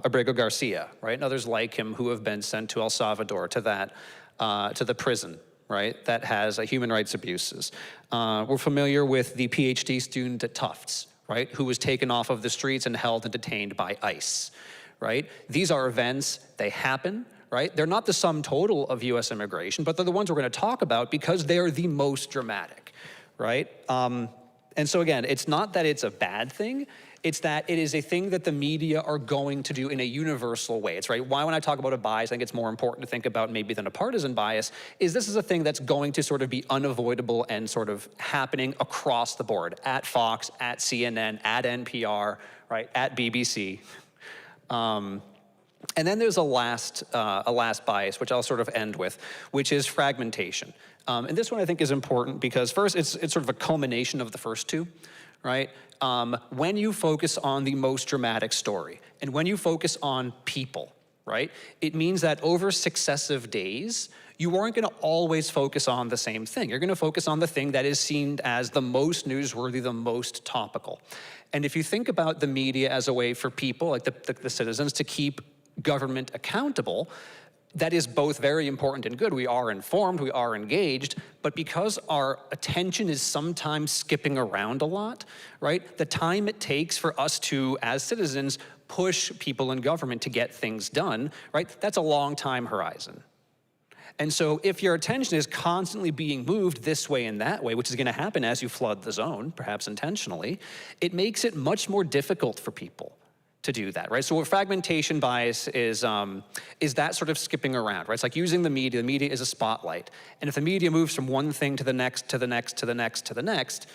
[SPEAKER 7] Abrego Garcia, right? And others like him who have been sent to El Salvador, to the prison, right? That has human rights abuses. We're familiar with the PhD student at Tufts, right? Who was taken off of the streets and held and detained by ICE, right? These are events, they happen, right? They're not the sum total of US immigration, but they're the ones we're going to talk about because they're the most dramatic, right? And so again, it's not that it's a bad thing, it's that it is a thing that the media are going to do in a universal way. It's right, why when I talk about a bias, I think it's more important to think about maybe than a partisan bias, is this is a thing that's going to sort of be unavoidable and sort of happening across the board, at Fox, at CNN, at NPR, right, at BBC. And then there's a last bias, which I'll sort of end with, which is fragmentation. And this one I think is important because first, it's sort of a culmination of the first two, right? When you focus on the most dramatic story, and when you focus on people, right? It means that over successive days, you aren't gonna always focus on the same thing. You're gonna focus on the thing that is seen as the most newsworthy, the most topical. And if you think about the media as a way for people, like the citizens, to keep government accountable, that is both very important and good. We are informed, we are engaged, but because our attention is sometimes skipping around a lot, right? The time it takes for us to, as citizens, push people in government to get things done, right? That's a long time horizon. And so if your attention is constantly being moved this way and that way, which is gonna happen as you flood the zone, perhaps intentionally, it makes it much more difficult for people to do that, right? So a fragmentation bias is that sort of skipping around, right? It's like using the media. The media is a spotlight. And if the media moves from one thing to the next, to the next, to the next, to the next,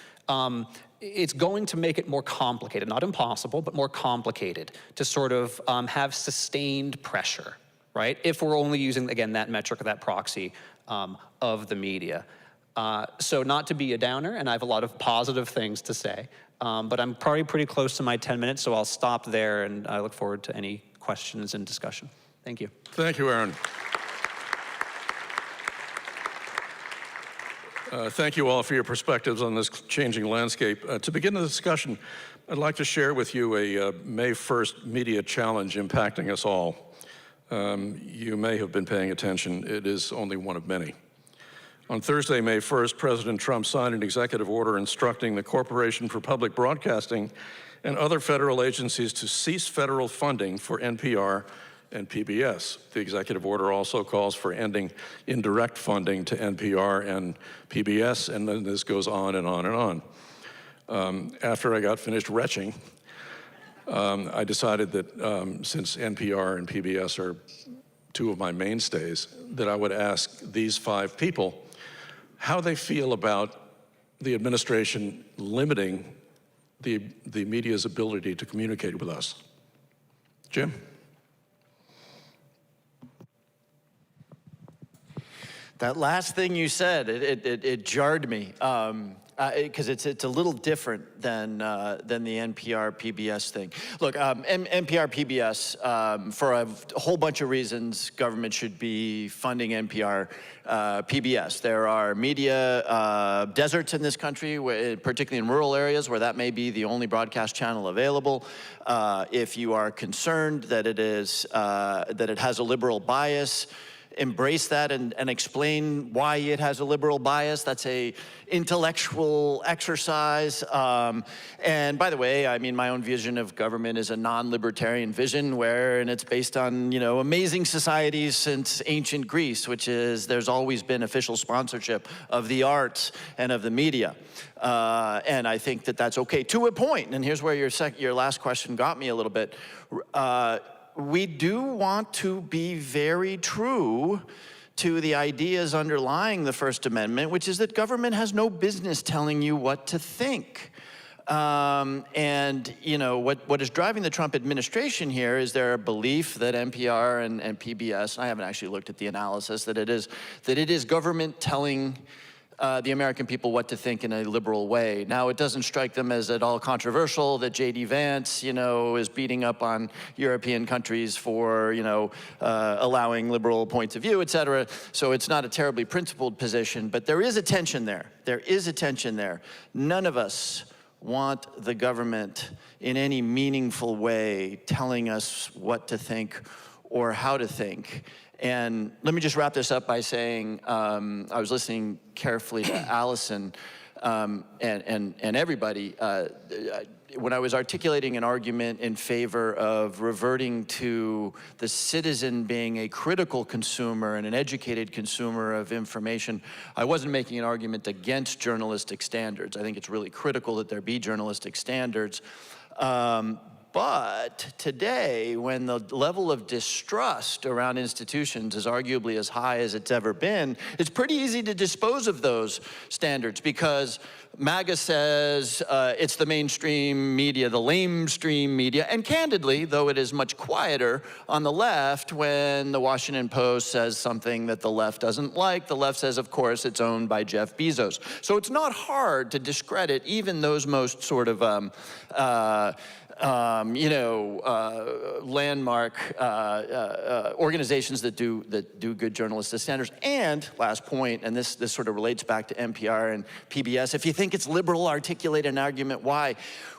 [SPEAKER 7] it's going to make it more complicated, not impossible, but more complicated to sort of have sustained pressure, right? If we're only using, again, that metric or that proxy of the media. So not to be a downer, and I have a lot of positive things to say, but I'm probably pretty close to my 10 minutes, so I'll stop there, and I look forward to any questions and discussion. Thank you.
[SPEAKER 1] Thank you, Aaron. Thank you all for your perspectives on this changing landscape. To begin the discussion, I'd like to share with you a May 1st media challenge impacting us all. You may have been paying attention. It is only one of many. On Thursday, May 1st, President Trump signed an executive order instructing the Corporation for Public Broadcasting and other federal agencies to cease federal funding for NPR and PBS. The executive order also calls for ending indirect funding to NPR and PBS, and then this goes on and on and on. After I got finished retching, I decided that since NPR and PBS are two of my mainstays, that I would ask these 5 people how they feel about the administration limiting the media's ability to communicate with us. Jim?
[SPEAKER 3] That last thing you said, it jarred me. Because it's a little different than the NPR PBS thing. Look, NPR PBS, for a whole bunch of reasons, government should be funding NPR PBS. There are media deserts in this country, particularly in rural areas, where that may be the only broadcast channel available. If you are concerned that it has a liberal bias, embrace that and explain why it has a liberal bias. That's a intellectual exercise. And by the way, I mean, my own vision of government is a non-libertarian vision and it's based on, amazing societies since ancient Greece, which is there's always been official sponsorship of the arts and of the media. And I think that that's okay to a point. And here's where your last question got me a little bit. We do want to be very true to the ideas underlying the First Amendment, which is that government has no business telling you what to think. What is driving the Trump administration here is their belief that NPR and PBS, and I haven't actually looked at the analysis, that it is government telling the American people what to think in a liberal way. Now, it doesn't strike them as at all controversial that J.D. Vance, is beating up on European countries for, allowing liberal points of view, et cetera. So it's not a terribly principled position, but there is a tension there. There is a tension there. None of us want the government in any meaningful way telling us what to think or how to think. And let me just wrap this up by saying, I was listening carefully to Alisyn and everybody. when I was articulating an argument in favor of reverting to the citizen being a critical consumer and an educated consumer of information, I wasn't making an argument against journalistic standards. I think it's really critical that there be journalistic standards. But today, when the level of distrust around institutions is arguably as high as it's ever been, it's pretty easy to dispose of those standards because MAGA says it's the mainstream media, the lamestream media, and candidly, though it is much quieter on the left, when the Washington Post says something that the left doesn't like, the left says, of course, it's owned by Jeff Bezos. So it's not hard to discredit even those most sort of landmark organizations that do good journalistic standards. And last point, and this sort of relates back to NPR and PBS, if you think it's liberal, articulate an argument why.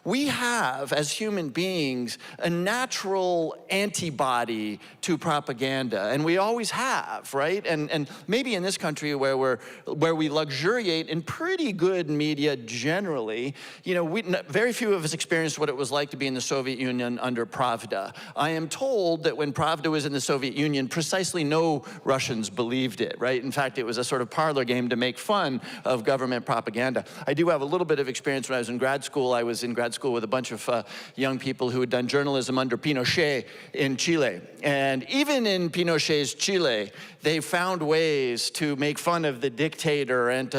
[SPEAKER 3] We have, as human beings, a natural antibody to propaganda, and we always have, right? And maybe in this country where we luxuriate in pretty good media generally, very few of us experienced what it was like to be in the Soviet Union under Pravda. I am told that when Pravda was in the Soviet Union, precisely no Russians believed it, right? In fact, it was a sort of parlor game to make fun of government propaganda. I do have a little bit of experience when I was in grad school. I was in grad school with a bunch of young people who had done journalism under Pinochet in Chile. And even in Pinochet's Chile, they found ways to make fun of the dictator and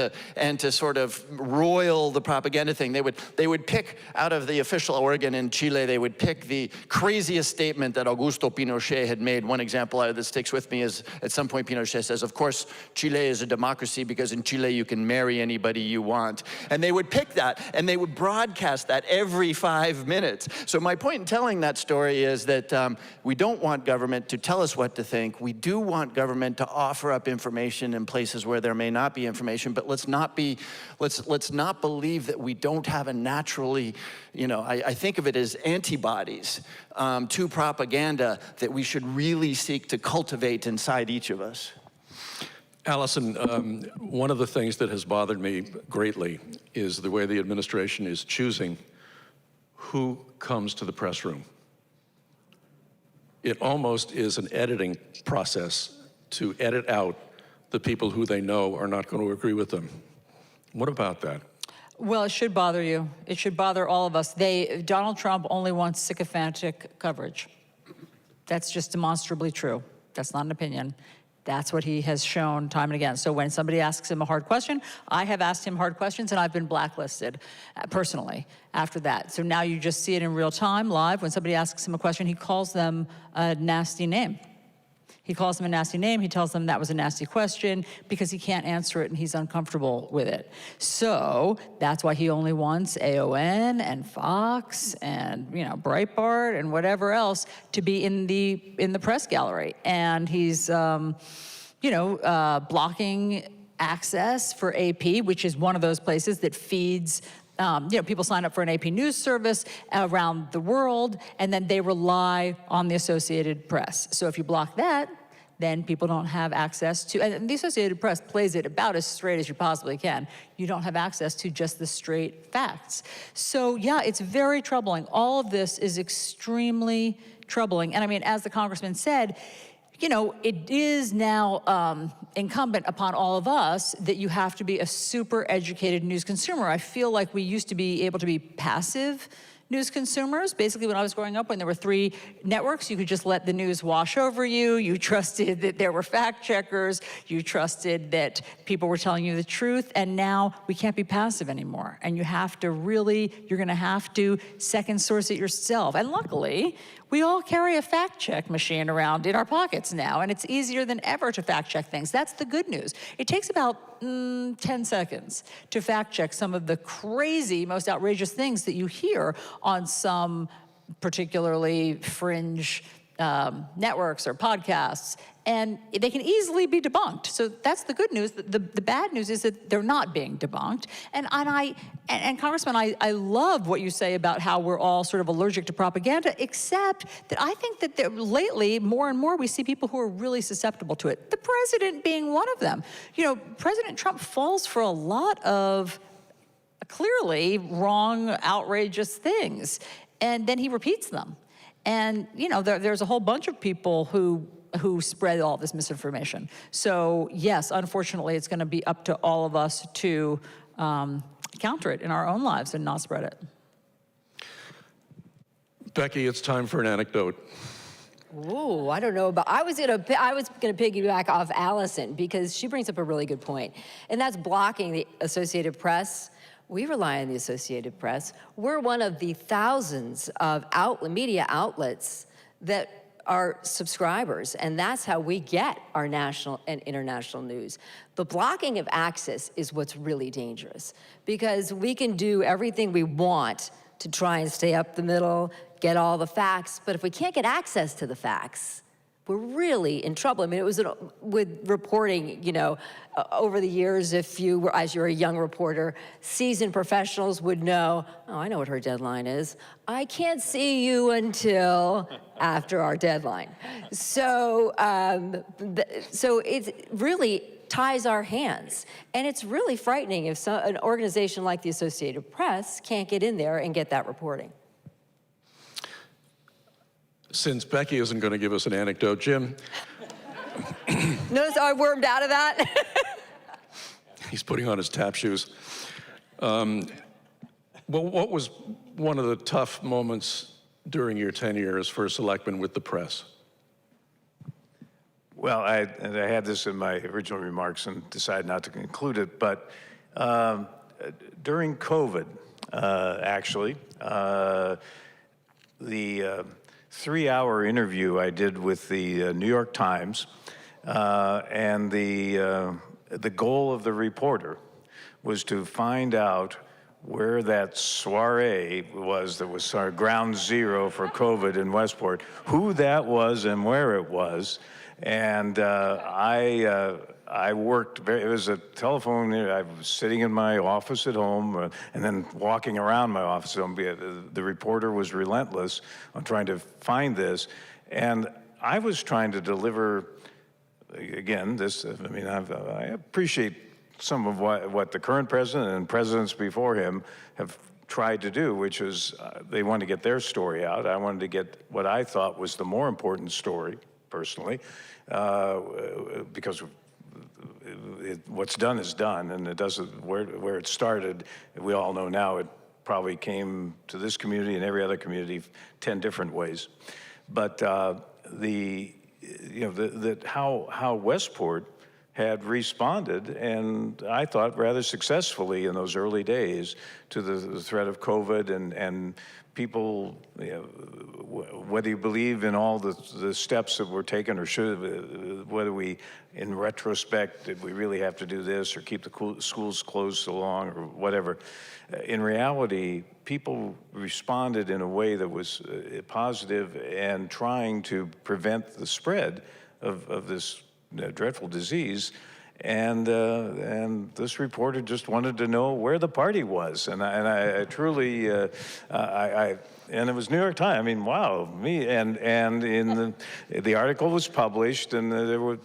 [SPEAKER 3] to sort of roil the propaganda thing. They would pick out of the official organ in Chile, they would pick the craziest statement that Augusto Pinochet had made. One example that sticks with me is at some point Pinochet says, of course, Chile is a democracy because in Chile you can marry anybody you want. And they would pick that and they would broadcast that every 5 minutes. So my point in telling that story is that we don't want government to tell us what to think. We do want government to offer up information in places where there may not be information, but let's not believe that we don't have a naturally, I think of it as antibodies to propaganda that we should really seek to cultivate inside each of us.
[SPEAKER 1] Alisyn, one of the things that has bothered me greatly is the way the administration is choosing who comes to the press room. It almost is an editing process to edit out the people who they know are not going to agree with them. What about that?
[SPEAKER 4] Well, it should bother you. It should bother all of us. Donald Trump only wants sycophantic coverage. That's just demonstrably true. That's not an opinion. That's what he has shown time and again. So when somebody asks him a hard question, I have asked him hard questions and I've been blacklisted personally after that. So now you just see it in real time, live. When somebody asks him a question, he calls them a nasty name. He calls them a nasty name. He tells them that was a nasty question because he can't answer it and he's uncomfortable with it. So that's why he only wants AON and Fox and Breitbart and whatever else to be in the press gallery. And he's blocking access for AP, which is one of those places that feeds. People sign up for an AP news service around the world, and then they rely on the Associated Press. So if you block that, then people don't have access to, and the Associated Press plays it about as straight as you possibly can. You don't have access to just the straight facts. So yeah, it's very troubling. All of this is extremely troubling. And I mean, as the congressman said, it is now incumbent upon all of us that you have to be a super educated news consumer. I feel like we used to be able to be passive news consumers. Basically, when I was growing up, when there were 3 networks, you could just let the news wash over you. You trusted that there were fact checkers. You trusted that people were telling you the truth. And now we can't be passive anymore. And you're going to have to second source it yourself. And luckily, we all carry a fact check machine around in our pockets now, and it's easier than ever to fact check things. That's the good news. It takes about 10 seconds to fact check some of the crazy, most outrageous things that you hear on some particularly fringe networks or podcasts, and they can easily be debunked. So that's the good news. The bad news is that they're not being debunked. And Congressman, I love what you say about how we're all sort of allergic to propaganda, except that I think that lately, more and more, we see people who are really susceptible to it. The president being one of them. President Trump falls for a lot of clearly wrong, outrageous things. And then he repeats them. And, you know, there's a whole bunch of people who spread all this misinformation. So yes, unfortunately, it's gonna be up to all of us to counter it in our own lives and not spread it.
[SPEAKER 1] Becky, it's time for an anecdote.
[SPEAKER 5] Ooh, I don't know about, I was gonna piggyback off Alisyn because she brings up a really good point, and that's blocking the Associated Press. We rely on the Associated Press. We're one of the thousands of media outlets that are subscribers, and that's how we get our national and international news. The blocking of access is what's really dangerous, because we can do everything we want to try and stay up the middle, get all the facts, but if we can't get access to the facts, we're really in trouble. I mean, it was with reporting, you know, over the years, if you were, as you're a young reporter, seasoned professionals would know, oh, I know what her deadline is. I can't see you until after our deadline. So, so it really ties our hands. And it's really frightening if an organization like the Associated Press can't get in there and get that reporting.
[SPEAKER 1] Since Becky isn't going to give us an anecdote, Jim.
[SPEAKER 5] Notice how I wormed out of that?
[SPEAKER 1] He's putting on his tap shoes. Well, what was one of the tough moments during your tenure as first selectman with the press?
[SPEAKER 6] Well, I had this in my original remarks and decided not to include it, but during COVID, actually, the 3-hour interview I did with the New York Times, and the goal of the reporter was to find out where that soiree was that was our ground zero for COVID in Westport, who that was and where it was. And I worked, it was a telephone, I was sitting in my office at home and then walking around my office at home. The reporter was relentless on trying to find this. And I was trying to deliver, again, this, I mean, I appreciate some of what the current president and presidents before him have tried to do, which is they wanted to get their story out. I wanted to get what I thought was the more important story, personally, because what's done is done, and it doesn't, where it started, we all know now it probably came to this community and every other community 10 different ways. But how Westport had responded, and I thought rather successfully in those early days, to the threat of COVID and people, you know, whether you believe in all the steps that were taken or whether we, in retrospect, did we really have to do this or keep the schools closed so long or whatever. In reality, people responded in a way that was positive and trying to prevent the spread of this dreadful disease. And this reporter just wanted to know where the party was, and I truly, and it was New York Times. I mean, wow, me, and in the article was published, and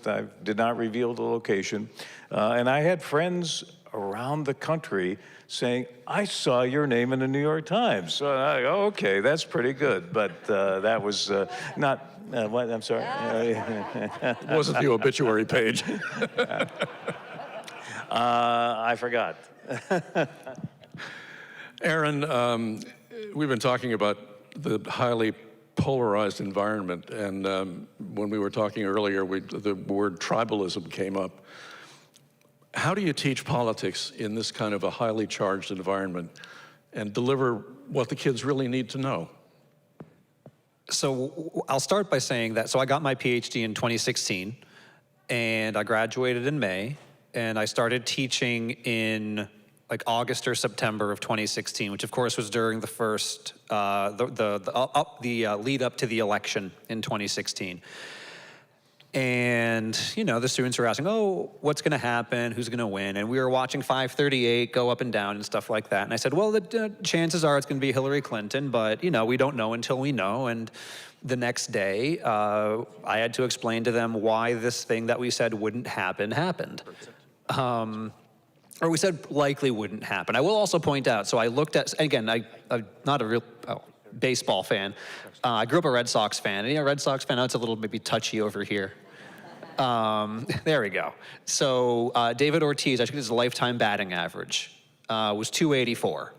[SPEAKER 6] I did not reveal the location, and I had friends around the country saying, I saw your name in the New York Times. So I go, okay, that's pretty good, but that was not. What? I'm sorry.
[SPEAKER 1] It wasn't the obituary page.
[SPEAKER 6] I forgot.
[SPEAKER 1] Aaron, we've been talking about the highly polarized environment, and when we were talking earlier, the word tribalism came up. How do you teach politics in this kind of a highly charged environment and deliver what the kids really need to know?
[SPEAKER 7] So I'll start by saying that, so I got my PhD in 2016, and I graduated in May, and I started teaching in like August or September of 2016, which of course was during the first, the lead up to the election in 2016. And, you know, the students were asking, oh, what's going to happen? Who's going to win? And we were watching 538 go up and down and stuff like that. And I said, well, the chances are it's going to be Hillary Clinton, but, you know, we don't know until we know. And the next day, I had to explain to them why this thing that we said wouldn't happen happened. or we said likely wouldn't happen. I will also point out, so I looked at, again, I'm not a real baseball fan. I grew up a Red Sox fan, and Red Sox fan, it's a little maybe touchy over here. There we go. So David Ortiz, I think his lifetime batting average was 284.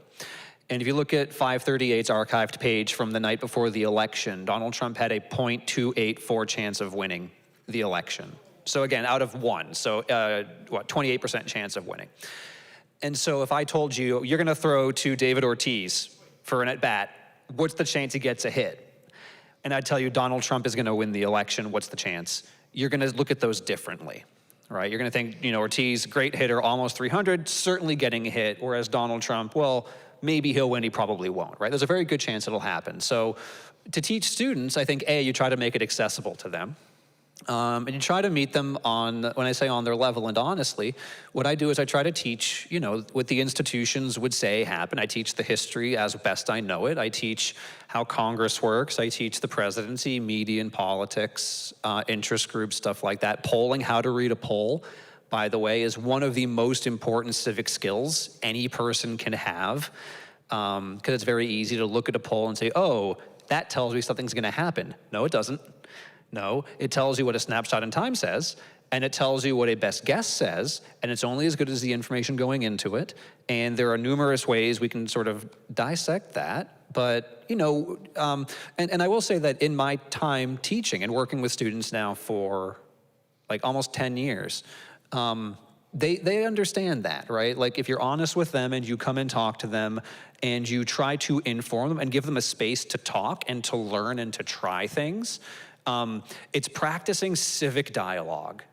[SPEAKER 7] And if you look at 538's archived page from the night before the election, Donald Trump had a .284 chance of winning the election. So again, out of 1, so 28% chance of winning. And so if I told you, you're gonna throw to David Ortiz for an at-bat, what's the chance he gets a hit? And I'd tell you Donald Trump is gonna win the election, what's the chance? You're gonna look at those differently, right? You're gonna think, Ortiz, great hitter, almost 300, certainly getting a hit, whereas Donald Trump, well, maybe he'll win, he probably won't, right? There's a very good chance it'll happen. So to teach students, I think, A, you try to make it accessible to them. And you try to meet them on, when I say on their level, and honestly, what I do is I try to teach, what the institutions would say happened. I teach the history as best I know it. I teach how Congress works. I teach the presidency, media and politics, interest groups, stuff like that. Polling, how to read a poll, by the way, is one of the most important civic skills any person can have, because it's very easy to look at a poll and say, oh, that tells me something's gonna happen. No, it doesn't. No, it tells you what a snapshot in time says, and it tells you what a best guess says, and it's only as good as the information going into it. And there are numerous ways we can sort of dissect that. But, and I will say that in my time teaching and working with students now for like almost 10 years, they understand that, right? Like if you're honest with them and you come and talk to them and you try to inform them and give them a space to talk and to learn and to try things, it's practicing civic dialogue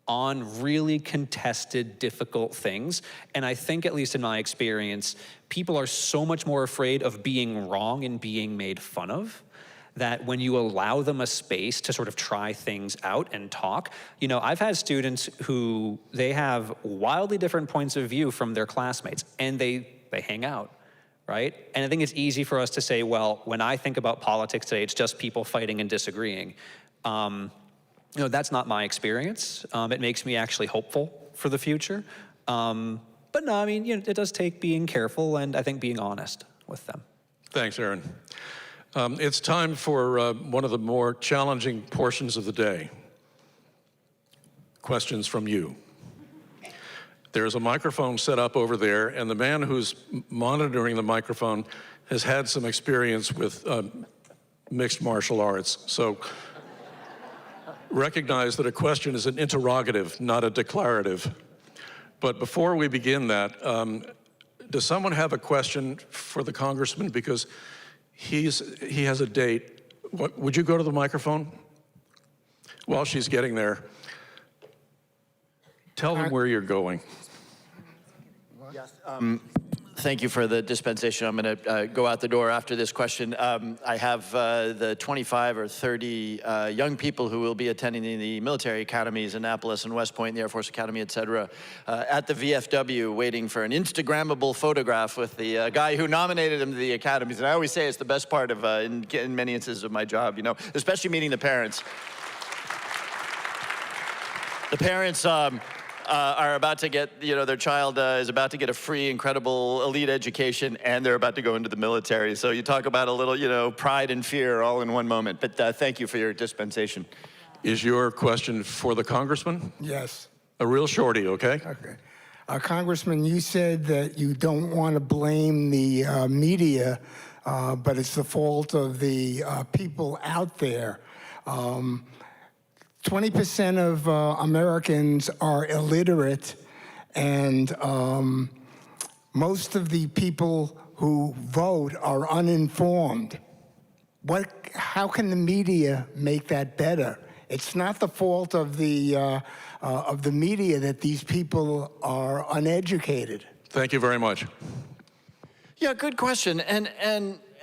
[SPEAKER 7] on really contested, difficult things. And I think, at least in my experience, people are so much more afraid of being wrong and being made fun of, that when you allow them a space to sort of try things out and talk, I've had students who, they have wildly different points of view from their classmates, and they hang out. Right? And I think it's easy for us to say, well, when I think about politics today, it's just people fighting and disagreeing. That's not my experience. It makes me actually hopeful for the future. But no, it does take being careful and I think being honest with them.
[SPEAKER 1] Thanks, Aaron. It's time for one of the more challenging portions of the day. Questions from you. There's a microphone set up over there, and the man who's monitoring the microphone has had some experience with mixed martial arts. So recognize that a question is an interrogative, not a declarative. But before we begin that, does someone have a question for the congressman? Because he has a date. Would you go to the microphone? While she's getting there, tell them where you're going.
[SPEAKER 3] Yes. Thank you for the dispensation. I'm going to go out the door after this question. I have the 25 or 30 young people who will be attending the military academies, Annapolis and West Point, the Air Force Academy, et cetera, at the VFW, waiting for an Instagrammable photograph with the guy who nominated them to the academies. And I always say it's the best part of, in many instances of my job, especially meeting the parents. The parents are about to get, their child is about to get a free, incredible, elite education, and they're about to go into the military. So you talk about a little, pride and fear all in one moment. But thank you for your dispensation.
[SPEAKER 1] Is your question for the congressman?
[SPEAKER 8] Yes.
[SPEAKER 1] A real shorty, okay?
[SPEAKER 8] Okay. Congressman, you said that you don't want to blame the media, but it's the fault of the people out there. 20% of Americans are illiterate, and most of the people who vote are uninformed. How can the media make that better? It's not the fault of the media that these people are uneducated.
[SPEAKER 1] Thank you very much.
[SPEAKER 3] Yeah, good question.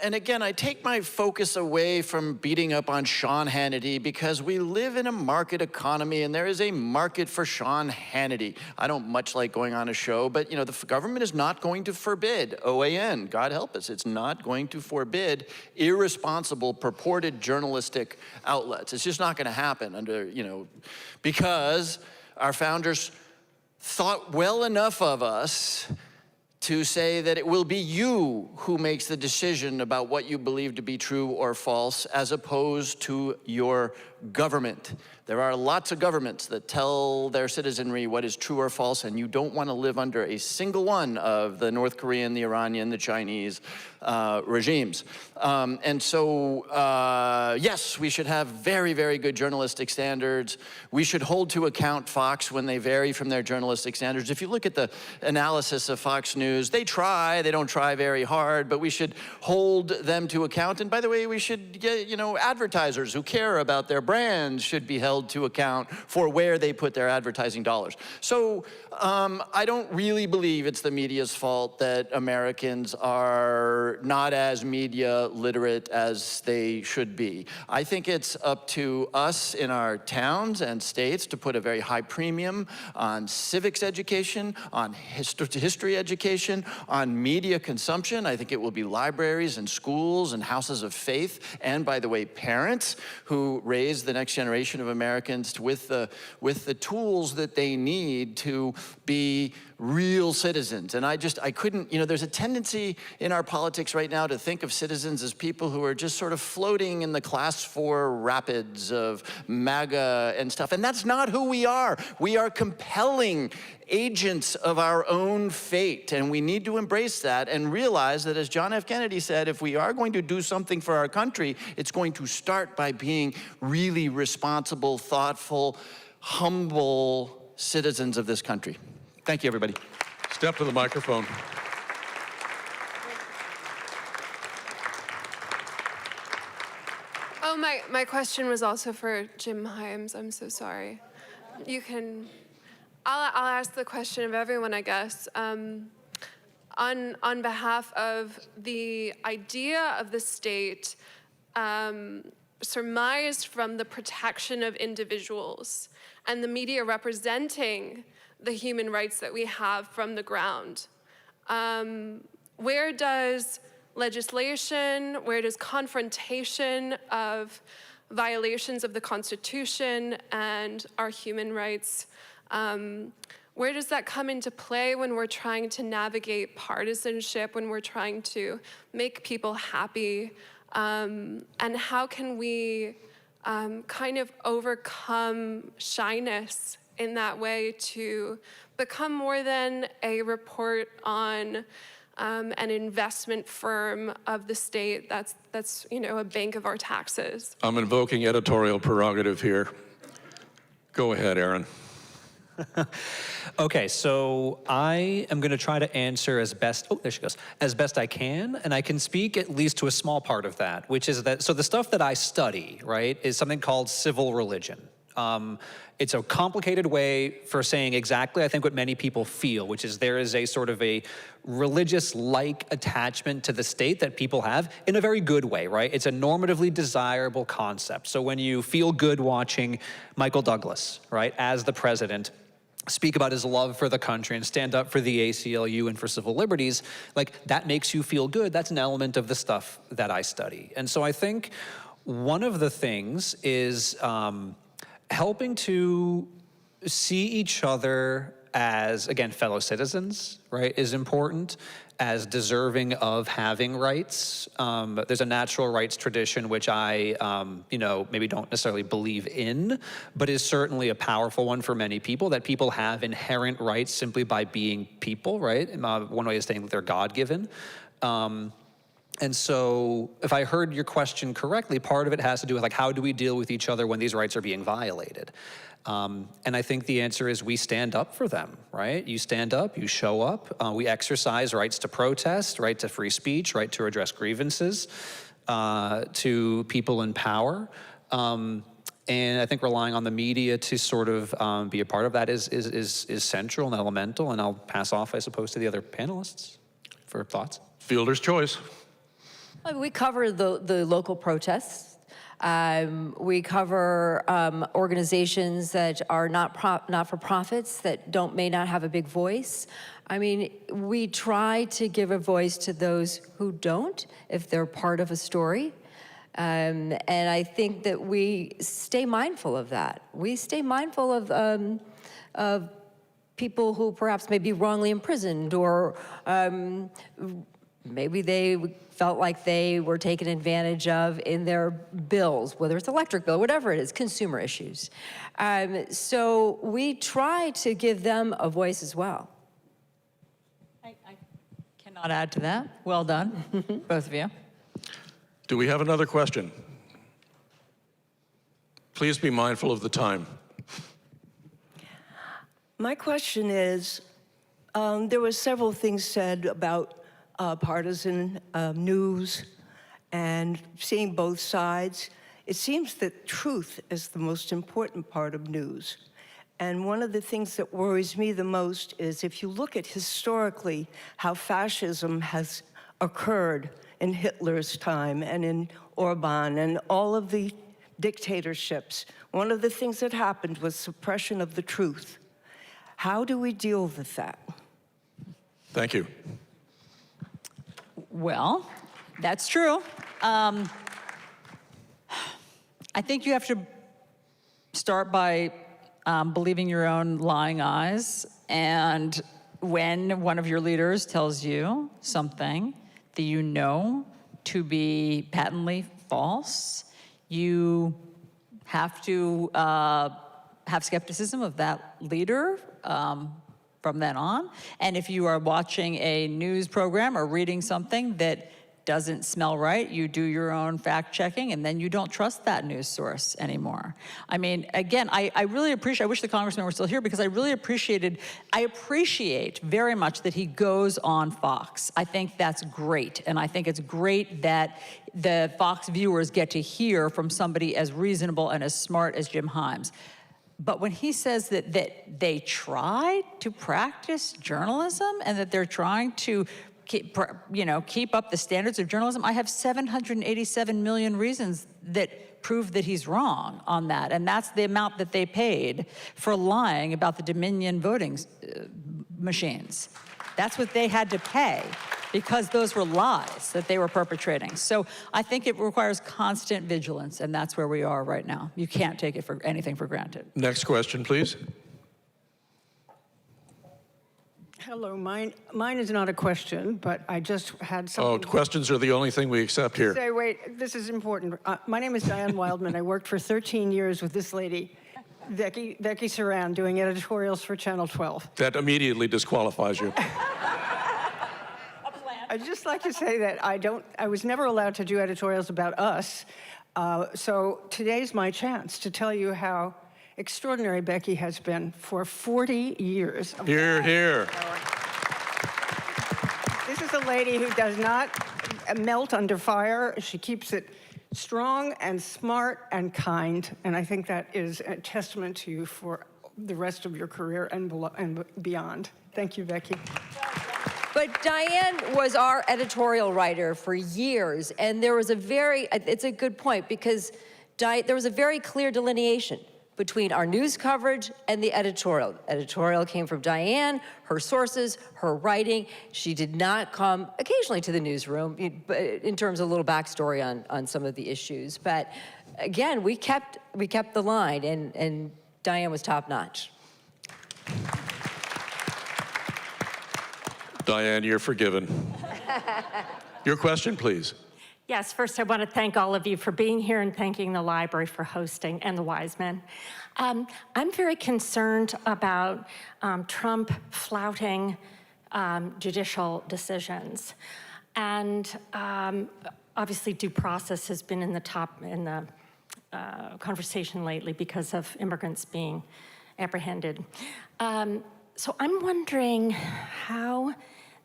[SPEAKER 3] And again, I take my focus away from beating up on Sean Hannity because we live in a market economy and there is a market for Sean Hannity. I don't much like going on a show, but the government is not going to forbid OAN, God help us, it's not going to forbid irresponsible, purported journalistic outlets. It's just not going to happen because our founders thought well enough of us to say that it will be you who makes the decision about what you believe to be true or false, as opposed to your government. There are lots of governments that tell their citizenry what is true or false, and you don't want to live under a single one of the North Korean, the Iranian, the Chinese regimes. And so, yes, we should have very, very good journalistic standards. We should hold to account Fox when they vary from their journalistic standards. If you look at the analysis of Fox News, they don't try very hard, but we should hold them to account. And by the way, we should get, advertisers who care about their brands should be held to account for where they put their advertising dollars. So I don't really believe it's the media's fault that Americans are not as media literate as they should be. I think it's up to us in our towns and states to put a very high premium on civics education, on history education, on media consumption. I think it will be libraries and schools and houses of faith, and by the way, parents who raise the next generation of Americans with the tools that they need to be real citizens. And I couldn't, there's a tendency in our politics right now to think of citizens as people who are just sort of floating in the class 4 rapids of MAGA and stuff. And that's not who we are. We are compelling agents of our own fate, and we need to embrace that and realize that, as John F. Kennedy said, if we are going to do something for our country, it's going to start by being really responsible, thoughtful, humble citizens of this country. Thank you, everybody.
[SPEAKER 1] Step to the microphone.
[SPEAKER 9] Oh, my question was also for Jim Hyams. I'm so sorry. You can... I'll ask the question of everyone, I guess. On behalf of the idea of the state surmised from the protection of individuals and the media representing the human rights that we have from the ground, where does legislation, where does confrontation of violations of the Constitution and our human rights, where does that come into play when we're trying to navigate partisanship, when we're trying to make people happy? And how can we kind of overcome shyness in that way to become more than a report on an investment firm of the state that's a bank of our taxes?
[SPEAKER 1] I'm invoking editorial prerogative here. Go ahead, Aaron.
[SPEAKER 7] Okay, so I am going to try to answer as best I can, and I can speak at least to a small part of that, which is that, so the stuff that I study, right, is something called civil religion. It's a complicated way for saying exactly, I think, what many people feel, which is there is a sort of a religious-like attachment to the state that people have in a very good way, right? It's a normatively desirable concept. So when you feel good watching Michael Douglas, right, as the president, speak about his love for the country and stand up for the ACLU and for civil liberties, like, that makes you feel good. That's an element of the stuff that I study. And so I think one of the things is helping to see each other as, again, fellow citizens, right, is important, as deserving of having rights. There's a natural rights tradition, which I, maybe don't necessarily believe in, but is certainly a powerful one for many people, that people have inherent rights simply by being people, right? One way of saying that they're God-given. And so if I heard your question correctly, part of it has to do with, like, how do we deal with each other when these rights are being violated? And I think the answer is we stand up for them, right? You stand up, you show up, we exercise rights to protest, right to free speech, right to redress grievances to people in power. And I think relying on the media to sort of be a part of that is central and elemental. And I'll pass off, I suppose, to the other panelists for thoughts.
[SPEAKER 1] Fielder's choice.
[SPEAKER 5] We cover the local protests. We cover organizations that are not-for-profits that may not have a big voice. I mean, we try to give a voice to those who don't, if they're part of a story. And I think that we stay mindful of that. We stay mindful of people who perhaps may be wrongly imprisoned, or maybe they felt like they were taken advantage of in their bills, whether it's electric bill, whatever it is, consumer issues. So we try to give them a voice as well.
[SPEAKER 4] I cannot add to that. Well done, both of you.
[SPEAKER 1] Do we have another question? Please be mindful of the time.
[SPEAKER 10] My question is, there were several things said about partisan news and seeing both sides. It seems that truth is the most important part of news. And one of the things that worries me the most is if you look at historically how fascism has occurred in Hitler's time and in Orban and all of the dictatorships, one of the things that happened was suppression of the truth. How do we deal with that?
[SPEAKER 1] Thank you.
[SPEAKER 4] Well, that's true. I think you have to start by believing your own lying eyes. And when one of your leaders tells you something that you know to be patently false, you have to have skepticism of that leader from then on. And if you are watching a news program or reading something that doesn't smell right, you do your own fact checking, and then you don't trust that news source anymore. I mean, again, I really appreciate, I wish the congressman were still here, because I appreciate very much that he goes on Fox. I think that's great, and I think it's great that the Fox viewers get to hear from somebody as reasonable and as smart as Jim Himes. But when he says that they try to practice journalism and that they're trying to keep up the standards of journalism, I have 787 million reasons that prove that he's wrong on that. And that's the amount that they paid for lying about the Dominion voting machines. That's what they had to pay, because those were lies that they were perpetrating. So I think it requires constant vigilance, and that's where we are right now. You can't take it for anything for granted.
[SPEAKER 1] Next question, please.
[SPEAKER 11] Hello, mine is not a question, but I just had something.
[SPEAKER 1] Oh, questions are the only thing we accept here.
[SPEAKER 11] Say, wait, this is important. My name is Diane Wildman. I worked for 13 years with this lady, Becky Surran, doing editorials for Channel 12.
[SPEAKER 1] That immediately disqualifies you.
[SPEAKER 11] I'd just like to say that I was never allowed to do editorials about us. So today's my chance to tell you how extraordinary Becky has been for 40 years.
[SPEAKER 1] Hear, hear.
[SPEAKER 11] This is a lady who does not melt under fire. She keeps it strong and smart and kind. And I think that is a testament to you for the rest of your career and beyond. Thank you, Becky.
[SPEAKER 5] But Diane was our editorial writer for years, and there was it's a good point, because there was a very clear delineation between our news coverage and the editorial. Editorial came from Diane, her sources, her writing. She did not come occasionally to the newsroom in terms of a little backstory on some of the issues. But again, we kept the line, and Diane was top notch.
[SPEAKER 1] Diane, you're forgiven. Your question, please.
[SPEAKER 12] Yes, first I want to thank all of you for being here and thanking the library for hosting and the Wisemen. I'm very concerned about Trump flouting judicial decisions. And obviously due process has been in the conversation lately because of immigrants being apprehended. So I'm wondering how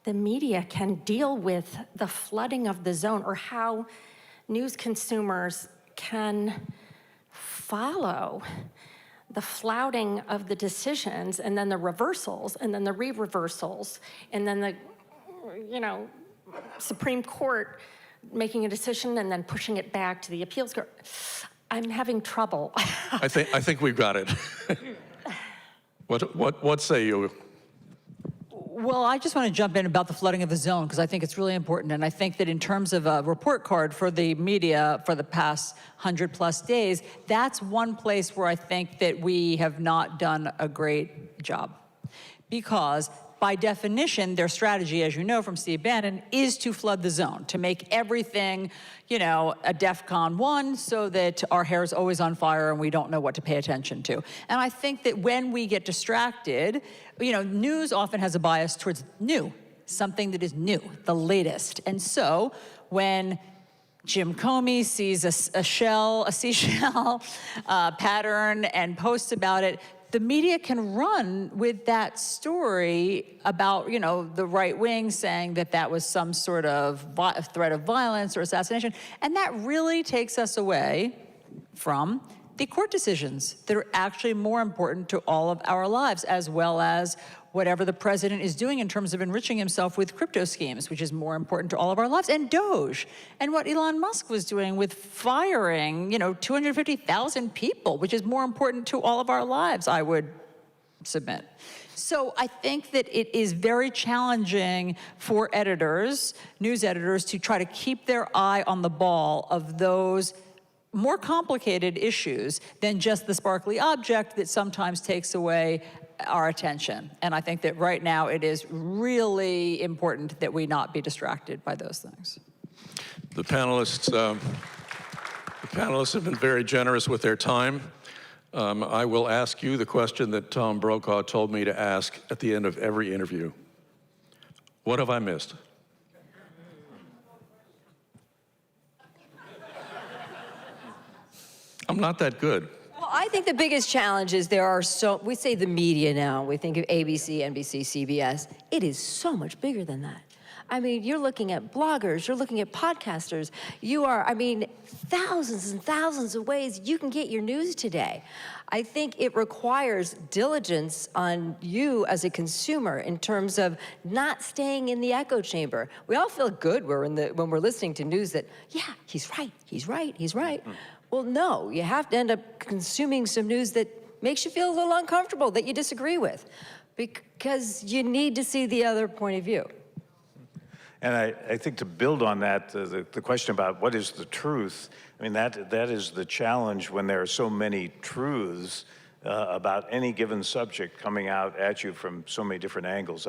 [SPEAKER 12] the media can deal with the flooding of the zone, or how news consumers can follow the flouting of the decisions, and then the reversals, and then the re-reversals, and then the, Supreme Court making a decision and then pushing it back to the appeals court. I'm having trouble.
[SPEAKER 1] I think we've got it. What say you?
[SPEAKER 4] Well, I just want to jump in about the flooding of the zone, because I think it's really important. And I think that in terms of a report card for the media for the past 100+ days, that's one place where I think that we have not done a great job. because by definition, their strategy, as you know from Steve Bannon, is to flood the zone, to make everything, a DEFCON 1 so that our hair is always on fire and we don't know what to pay attention to. And I think that when we get distracted, news often has a bias towards new, something that is new, the latest. And so when Jim Comey sees a seashell pattern and posts about it, the media can run with that story about, the right wing saying that that was some sort of threat of violence or assassination. And that really takes us away from the court decisions that are actually more important to all of our lives, as well as whatever the president is doing in terms of enriching himself with crypto schemes, which is more important to all of our lives, and Doge, and what Elon Musk was doing with firing, 250,000 people, which is more important to all of our lives, I would submit. So I think that it is very challenging for editors, news editors, to try to keep their eye on the ball of those more complicated issues than just the sparkly object that sometimes takes away our attention. And I think that right now it is really important that we not be distracted by those things.
[SPEAKER 1] The panelists have been very generous with their time. I will ask you the question that Tom Brokaw told me to ask at the end of every interview. What have I missed? I'm not that good.
[SPEAKER 5] Well, I think the biggest challenge is we say the media now, we think of ABC, NBC, CBS. It is so much bigger than that. I mean, you're looking at bloggers, you're looking at podcasters. Thousands and thousands of ways you can get your news today. I think it requires diligence on you as a consumer in terms of not staying in the echo chamber. We all feel good when we're listening to news that, yeah, he's right. Well, no, you have to end up consuming some news that makes you feel a little uncomfortable, that you disagree with, because you need to see the other point of view.
[SPEAKER 6] And I think to build on that, the question about what is the truth, that is the challenge when there are so many truths about any given subject coming out at you from so many different angles.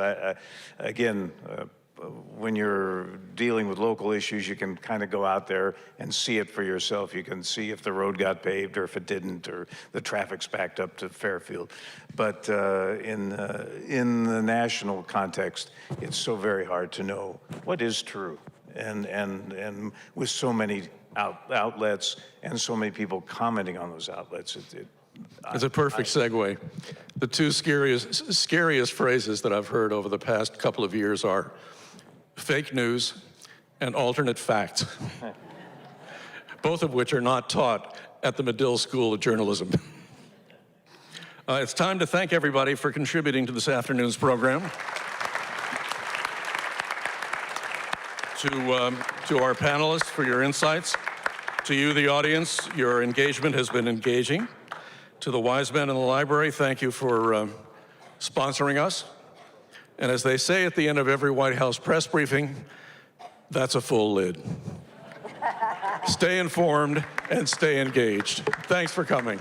[SPEAKER 6] When you're dealing with local issues, you can kind of go out there and see it for yourself. You can see if the road got paved or if it didn't, or the traffic's backed up to Fairfield. But in the national context, it's so very hard to know what is true. And with so many outlets and so many people commenting on those outlets,
[SPEAKER 1] it's a perfect segue. The two scariest phrases that I've heard over the past couple of years are fake news and alternate fact, both of which are not taught at the Medill School of Journalism. It's time to thank everybody for contributing to this afternoon's program. To our panelists for your insights. To you, the audience, your engagement has been engaging. To the wise men in the library, thank you for sponsoring us. And as they say at the end of every White House press briefing, that's a full lid. Stay informed and stay engaged. Thanks for coming.